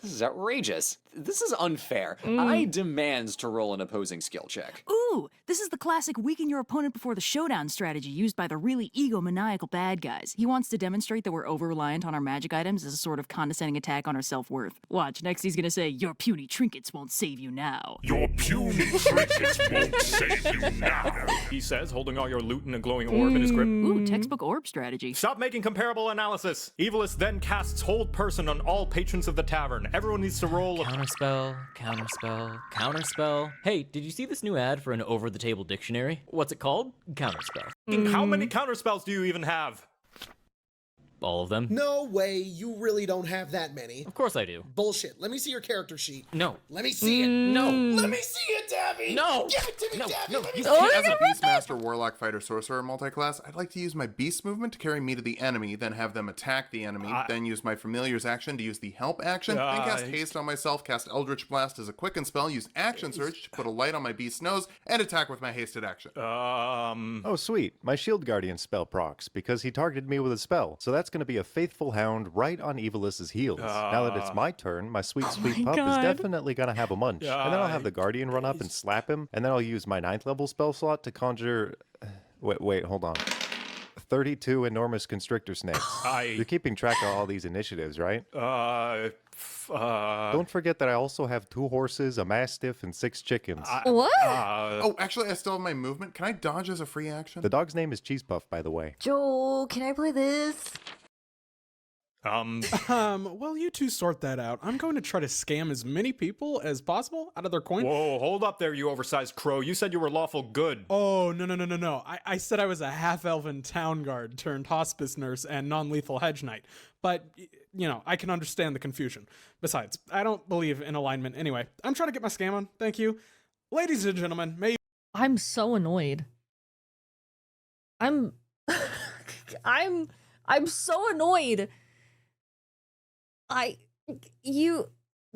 This is outrageous. This is unfair. I demand to roll an opposing skill check.
Ooh, this is the classic weaken your opponent before the showdown strategy used by the really egomaniacal bad guys. He wants to demonstrate that we're over-reliant on our magic items as a sort of condescending attack on our self-worth. Watch, next he's gonna say, your puny trinkets won't save you now.
Your puny trinkets won't save you now.
He says, holding all your loot in a glowing orb in his grip.
Ooh, textbook orb strategy.
Stop making comparable analysis. Evilus then casts Hold Person on all patrons of the tavern. Everyone needs to roll a
Counterspell. Hey, did you see this new ad for an over-the-table dictionary? What's it called? Counterspell.
How many counterspells do you even have?
All of them?
No way, you really don't have that many.
Of course I do.
Bullshit. Let me see your character sheet.
No.
Let me see it.
No.
Let me see it, Dabby.
No.
Give it to me, Dabby. Let me see
As a Beastmaster, Warlock, Fighter, Sorcerer, multi-class, I'd like to use my Beast movement to carry me to the enemy, then have them attack the enemy, then use my Familiar's action to use the Help action, then cast Haste on myself, cast Eldritch Blast as a quicken spell, use Action Surge to put a light on my Beast's nose, and attack with my hasted action.
Oh, sweet. My Shield Guardian spell procs, because he targeted me with a spell, so that's going to be a faithful hound right on Evilus's heels. Now that it's my turn, my sweet pup is definitely gonna have a munch. And then I'll have the Guardian run up and slap him, and then I'll use my 9th level spell slot to conjure... Wait, hold on. 32 enormous constrictor snakes. You're keeping track of all these initiatives, right? Don't forget that I also have 2 horses, a mastiff, and 6 chickens.
What?
Oh, actually, I still have my movement. Can I dodge as a free action?
The dog's name is Cheese Puff, by the way.
Joel, can I play this?
Well, you two sort that out. I'm going to try to scam as many people as possible out of their coin.
Whoa, hold up there, you oversized crow. You said you were lawful good.
Oh, no. I said I was a half-elven town guard turned hospice nurse and non-lethal hedge knight. But, you know, I can understand the confusion. Besides, I don't believe in alignment anyway. I'm trying to get my scam on. Thank you. Ladies and gentlemen, may...
I'm so annoyed. I'm so annoyed.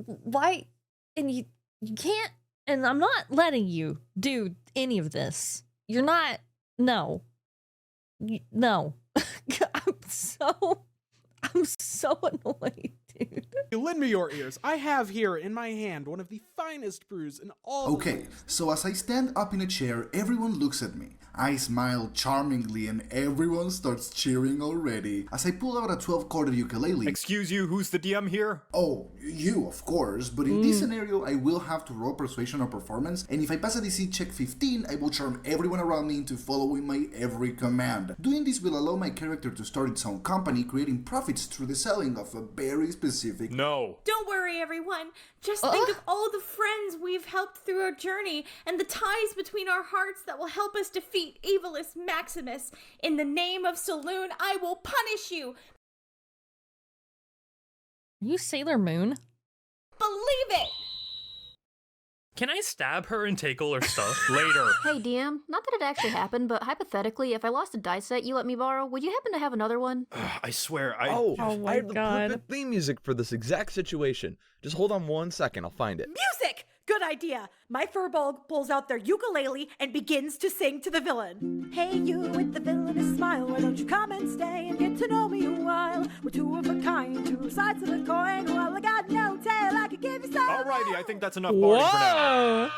Why, and you can't, and I'm not letting you do any of this. You're not, no. No. I'm so annoyed, dude.
You lend me your ears. I have here in my hand one of the finest brews in all
Okay, so as I stand up in a chair, everyone looks at me. I smile charmingly and everyone starts cheering already as I pull out a 12-chorded ukulele.
Excuse you, who's the DM here?
Oh, you, of course, but in this scenario, I will have to roll persuasion or performance, and if I pass a DC check 15, I will charm everyone around me into following my every command. Doing this will allow my character to start its own company, creating profits through the selling of a very specific...
No.
Don't worry, everyone. Just think of all the friends we've helped through our journey and the ties between our hearts that will help us defeat Evilus Maximus. In the name of Saloon, I will punish you.
You Sailor Moon?
Believe it!
Can I stab her and take all her stuff? Later.
Hey DM, not that it actually happened, but hypothetically, if I lost a dice set you let me borrow, would you happen to have another one?
I swear,
my
I have the
God.
perfect theme music for this exact situation. Just hold on 1 second, I'll find it.
Music! Good idea. My furball pulls out their ukulele and begins to sing to the villain. Hey, you with the villainous smile, why don't you come and stay and get to know me a while? We're 2 of a kind, 2 sides of the coin. Well, I got no tail, I could give you some.
Alrighty, I think that's enough boring for now.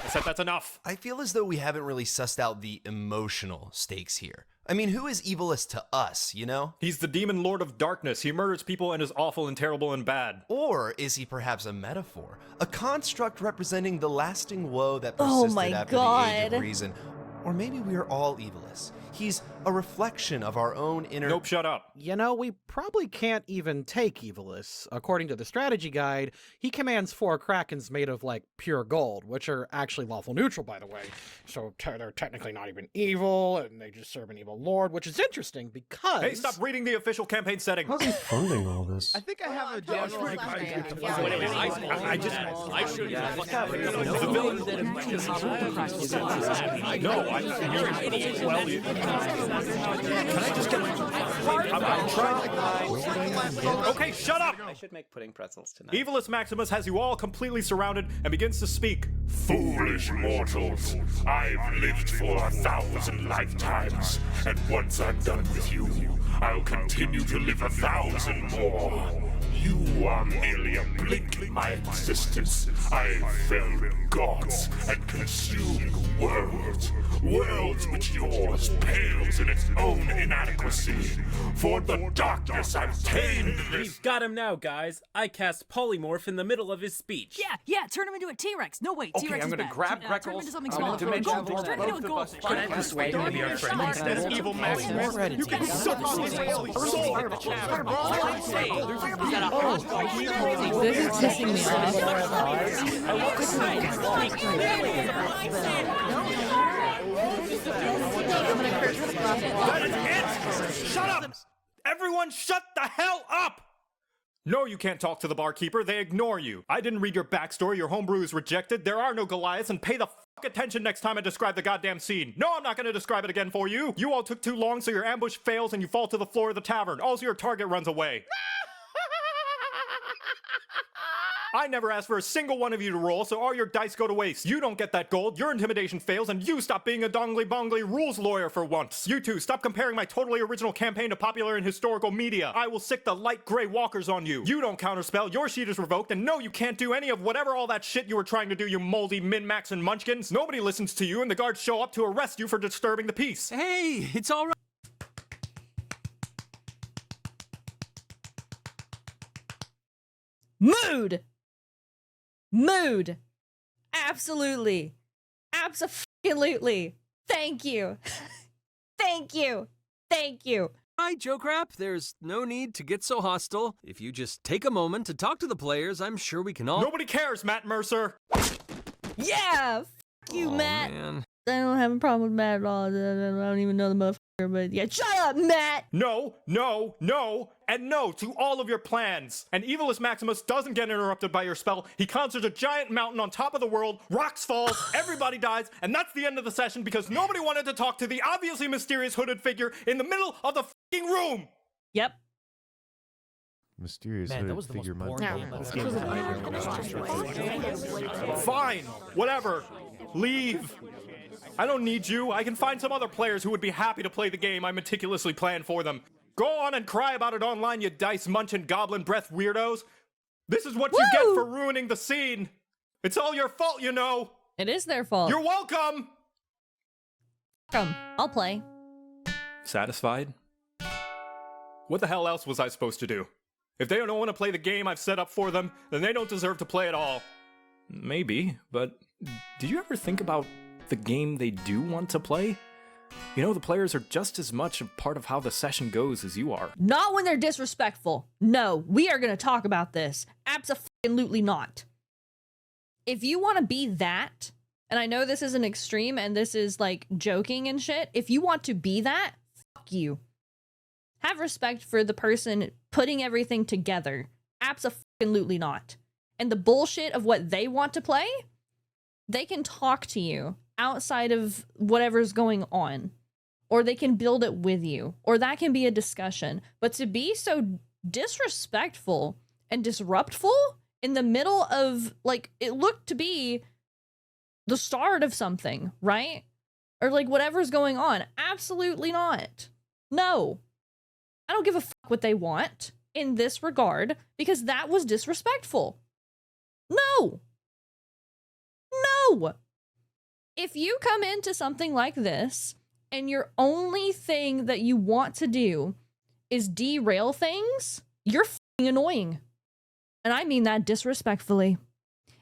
I said that's enough.
I feel as though we haven't really sussed out the emotional stakes here. I mean, who is evilest to us, you know?
He's the demon lord of darkness. He murders people and is awful and terrible and bad.
Or is he perhaps a metaphor? A construct representing the lasting woe that persisted after the Age of Reason? Or maybe we are all evilists. He's a reflection of our own inner...
Nope, shut up.
You know, we probably can't even take Evilus. According to the strategy guide, he commands 4 Krakens made of, like, pure gold, which are actually lawful neutral, by the way. So they're technically not even evil, and they just serve an evil lord, which is interesting because...
Hey, stop reading the official campaign setting.
How's he funding all this?
I think I have a general idea.
Can I just get I'm trying. Okay, shut up!
I should make pudding pretzels tonight.
Evilus Maximus has you all completely surrounded and begins to speak.
Foolish mortals, I've lived for 1,000 lifetimes, and once I'm done with you, I'll continue to live 1,000 more. You are merely a blink in my existence. I felled gods and consumed worlds. Worlds which yours pales in its own inadequacy. For the darkness I've tamed this...
We've got him now, guys. I cast polymorph in the middle of his speech.
Yeah, turn him into a T-Rex. No, wait, T-Rex
I'm
is
gonna
bad.
grab
Turn him
Greckles,
into something small. Turn him into a goldfish.
Can I persuade him to be our friend instead?
Evil Maximus, you can suck on his holy soul!
This is pissing me
That is it! Shut up! Everyone shut the hell up! No, you can't talk to the barkeeper. They ignore you. I didn't read your backstory. Your homebrew is rejected. There are no Goliaths, and pay the fuck attention next time I describe the goddamn scene. No, I'm not gonna describe it again for you. You all took too long, so your ambush fails and you fall to the floor of the tavern. Also, your target runs away. I never asked for a single one of you to roll, so all your dice go to waste. You don't get that gold, your intimidation fails, and you stop being a dongly-bongly rules lawyer for once. You two, stop comparing my totally original campaign to popular and historical media. I will sick the light gray walkers on you. You don't counterspell, your sheet is revoked, and no, you can't do any of whatever all that shit you were trying to do, you moldy min-max and munchkins. Nobody listens to you, and the guards show up to arrest you for disturbing the peace.
Hey, it's all right.
Mood. Absolutely. Abso-fucking-lutely. Thank you. Thank you. Thank you.
Hi, JoCat. There's no need to get so hostile. If you just take a moment to talk to the players, I'm sure we can all...
Nobody cares, Matt Mercer.
Yeah. Fuck you, Matt.
Man.
I don't have a problem with Matt at all. I don't even know the motherfucker, but yeah. Shut up, Matt.
No, and no to all of your plans. And Evilus Maximus doesn't get interrupted by your spell. He conjures a giant mountain on top of the world, rocks fall, everybody dies, and that's the end of the session because nobody wanted to talk to the obviously mysterious hooded figure in the middle of the fucking room.
Yep.
Mysterious
Man, that was the
figure
most boring game.
Fine, whatever. Leave. I don't need you. I can find some other players who would be happy to play the game I meticulously planned for them. Go on and cry about it online, you dice-munching goblin breath weirdos. This is what you get for ruining the scene. It's all your fault, you know.
It is their fault.
You're welcome.
Come, I'll play.
Satisfied? What the hell else was I supposed to do? If they don't want to play the game I've set up for them, then they don't deserve to play at all. Maybe, but did you ever think about the game they do want to play? You know, the players are just as much a part of how the session goes as you are.
Not when they're disrespectful. No, we are going to talk about this. Absolutely not. If you want to be that, and I know this is an extreme and this is like joking and shit, if you want to be that, fuck you. Have respect for the person putting everything together. Absolutely not. And the bullshit of what they want to play, they can talk to you outside of whatever's going on. Or they can build it with you. Or that can be a discussion. But to be so disrespectful and disruptful in the middle of, like, it looked to be the start of something, right? Or, like, whatever's going on. Absolutely not. No. I don't give a fuck what they want in this regard, because that was disrespectful. No. No. If you come into something like this and your only thing that you want to do is derail things, you're f***ing annoying. And I mean that disrespectfully.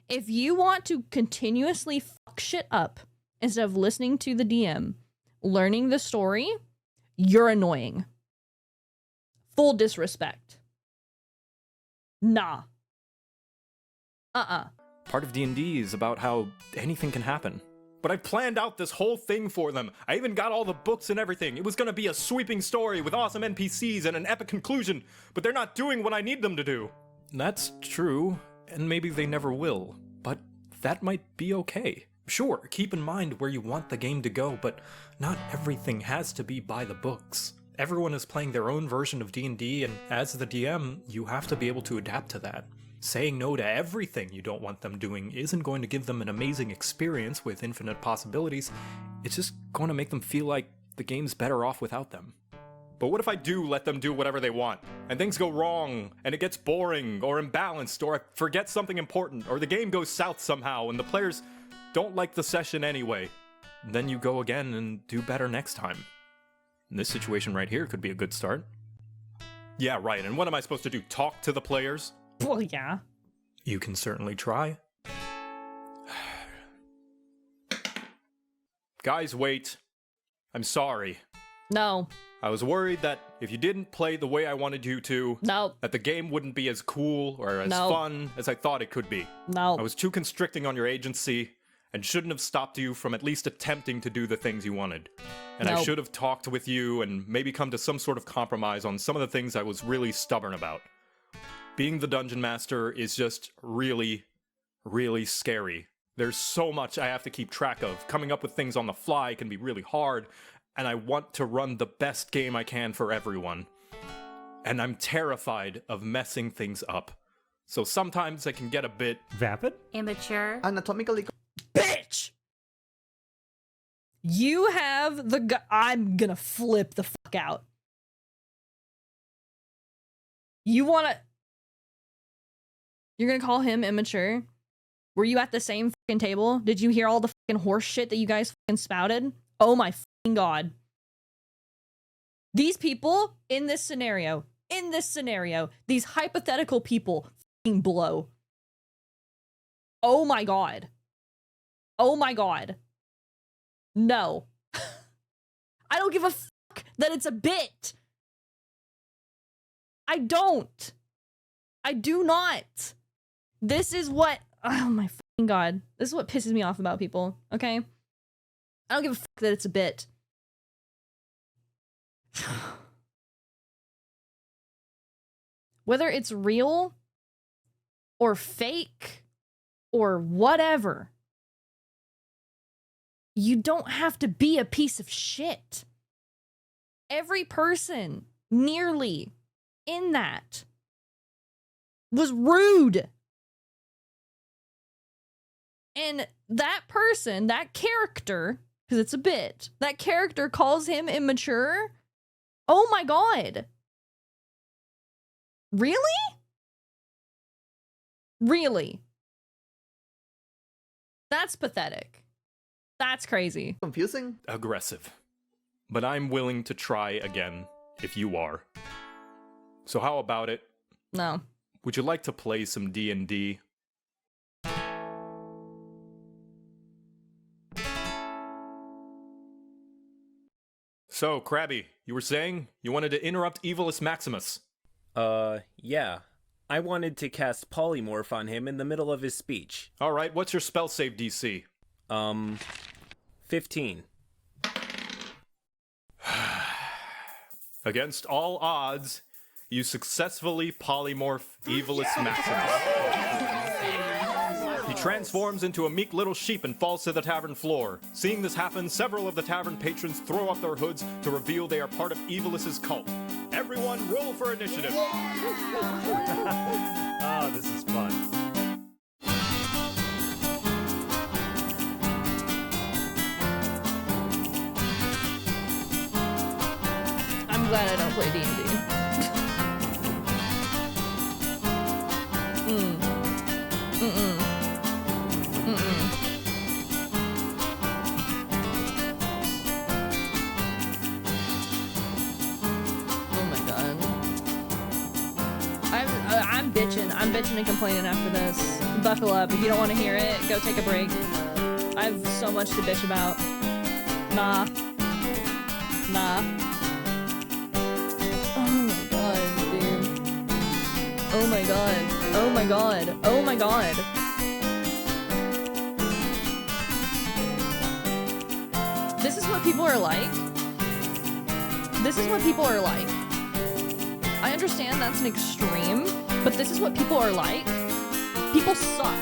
If you want to continuously fuck shit up instead of listening to the DM, learning the story, you're annoying. Full disrespect. Nah.
Part of D&D is about how anything can happen. But I planned out this whole thing for them. I even got all the books and everything. It was gonna be a sweeping story with awesome NPCs and an epic conclusion, but they're not doing what I need them to do. That's true, and maybe they never will, but that might be okay. Sure, keep in mind where you want the game to go, but not everything has to be by the books. Everyone is playing their own version of D&D, and as the DM, you have to be able to adapt to that. Saying no to everything you don't want them doing isn't going to give them an amazing experience with infinite possibilities. It's just going to make them feel like the game's better off without them. But what if I do let them do whatever they want, and things go wrong, and it gets boring, or imbalanced, or I forget something important, or the game goes south somehow, and the players don't like the session anyway? Then you go again and do better next time. And this situation right here could be a good start. Yeah, right, and what am I supposed to do, talk to the players?
Well, yeah.
You can certainly try. Guys, wait. I'm sorry.
No.
I was worried that if you didn't play the way I wanted you to, that the game wouldn't be as cool or as fun as I thought it could be.
No.
I was too constricting on your agency and shouldn't have stopped you from at least attempting to do the things you wanted. And I should have talked with you and maybe come to some sort of compromise on some of the things I was really stubborn about. Being the dungeon master is just really, really scary. There's so much I have to keep track of. Coming up with things on the fly can be really hard, and I want to run the best game I can for everyone. And I'm terrified of messing things up. So sometimes I can get a bit
vapid,
immature,
anatomically.
Bitch! You have the I'm gonna flip the fuck out. You wanna... You're gonna call him immature? Were you at the same fucking table? Did you hear all the fucking horse shit that you guys fucking spouted? Oh my fucking god. These people in this scenario, these hypothetical people fucking blow. Oh my god. Oh my god. No. I don't give a fuck that it's a bit. I don't. I do not. This is what, oh my fucking god. This is what pisses me off about people, okay? I don't give a fuck that it's a bit. Whether it's real or fake or whatever, you don't have to be a piece of shit. Every person nearly in that was rude. And that person, that character, because it's a bit, that character calls him immature. Oh my god. Really? Really? That's pathetic. That's crazy.
Confusing?
Aggressive. But I'm willing to try again, if you are. So how about it?
No.
Would you like to play some D&D? So, Krabby, you were saying you wanted to interrupt Evilus Maximus.
Yeah. I wanted to cast Polymorph on him in the middle of his speech.
Alright, what's your spell save DC?
15.
Against all odds, you successfully polymorph Evilus Maximus. He transforms into a meek little sheep and falls to the tavern floor. Seeing this happen, several of the tavern patrons throw up their hoods to reveal they are part of Evilus's cult. Everyone, roll for initiative.
Oh, this is fun.
I'm glad I don't play D&D. bitching and complaining after this. Buckle up. If you don't want to hear it, go take a break. I have so much to bitch about. Nah. Nah. Oh my god, dude. Oh my god. Oh my god. Oh my god. This is what people are like. This is what people are like. I understand that's an extreme, but this is what people are like. People suck.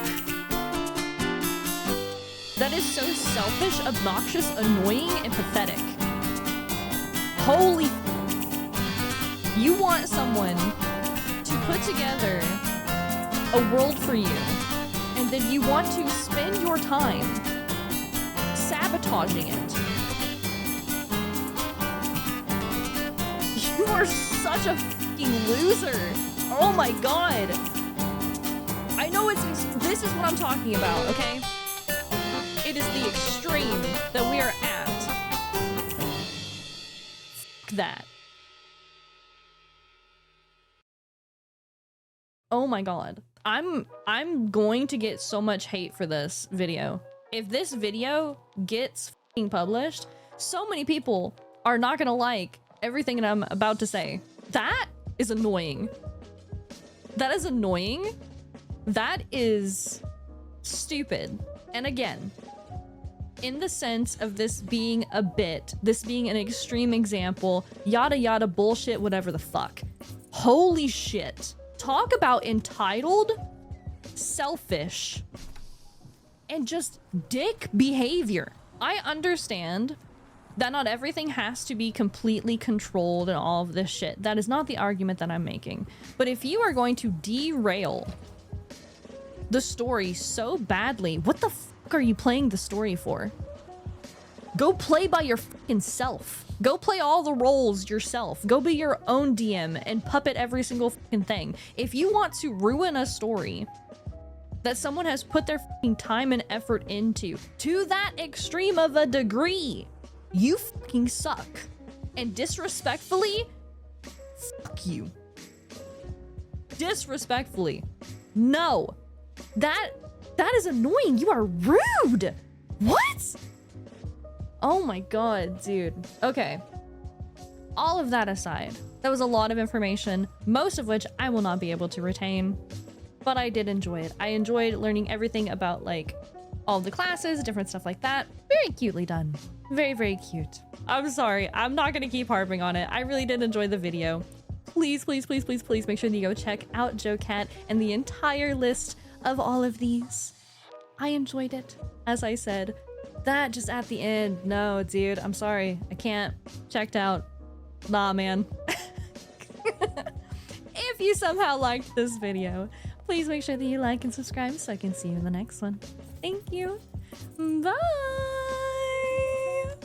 That is so selfish, obnoxious, annoying, and pathetic. Holy f***. You want someone to put together a world for you, and then you want to spend your time sabotaging it. You are such a fucking loser. Oh my god. I know this is what I'm talking about, okay? It is the extreme that we are at. Fuck that. Oh my god. I'm going to get so much hate for this video. If this video gets fucking published, so many people are not gonna like everything that I'm about to say. That is annoying. That is annoying. That is stupid. And again, in the sense of this being a bit, this being an extreme example, yada yada bullshit, whatever the fuck. Holy shit. Talk about entitled, selfish, and just dick behavior. I understand that not everything has to be completely controlled and all of this shit. That is not the argument that I'm making. But if you are going to derail the story so badly, what the fuck are you playing the story for? Go play by your fucking self. Go play all the roles yourself. Go be your own DM and puppet every single fucking thing. If you want to ruin a story that someone has put their fucking time and effort into to that extreme of a degree, you fucking suck. And disrespectfully, fuck you. Disrespectfully. No. That is annoying. You are rude. What? Oh my god, dude. Okay. All of that aside, that was a lot of information, most of which I will not be able to retain, but I did enjoy it. I enjoyed learning everything about, like, all the classes, different stuff like that. Very cutely done. Very, very cute. I'm sorry. I'm not gonna keep harping on it. I really did enjoy the video. Please, please, please, please, please make sure that you go check out JoCat and the entire list of all of these. I enjoyed it, as I said. That just at the end, no, dude, I'm sorry. I can't. Checked out. Nah, man. If you somehow liked this video, please make sure that you like and subscribe so I can see you in the next one. Thank you. Bye.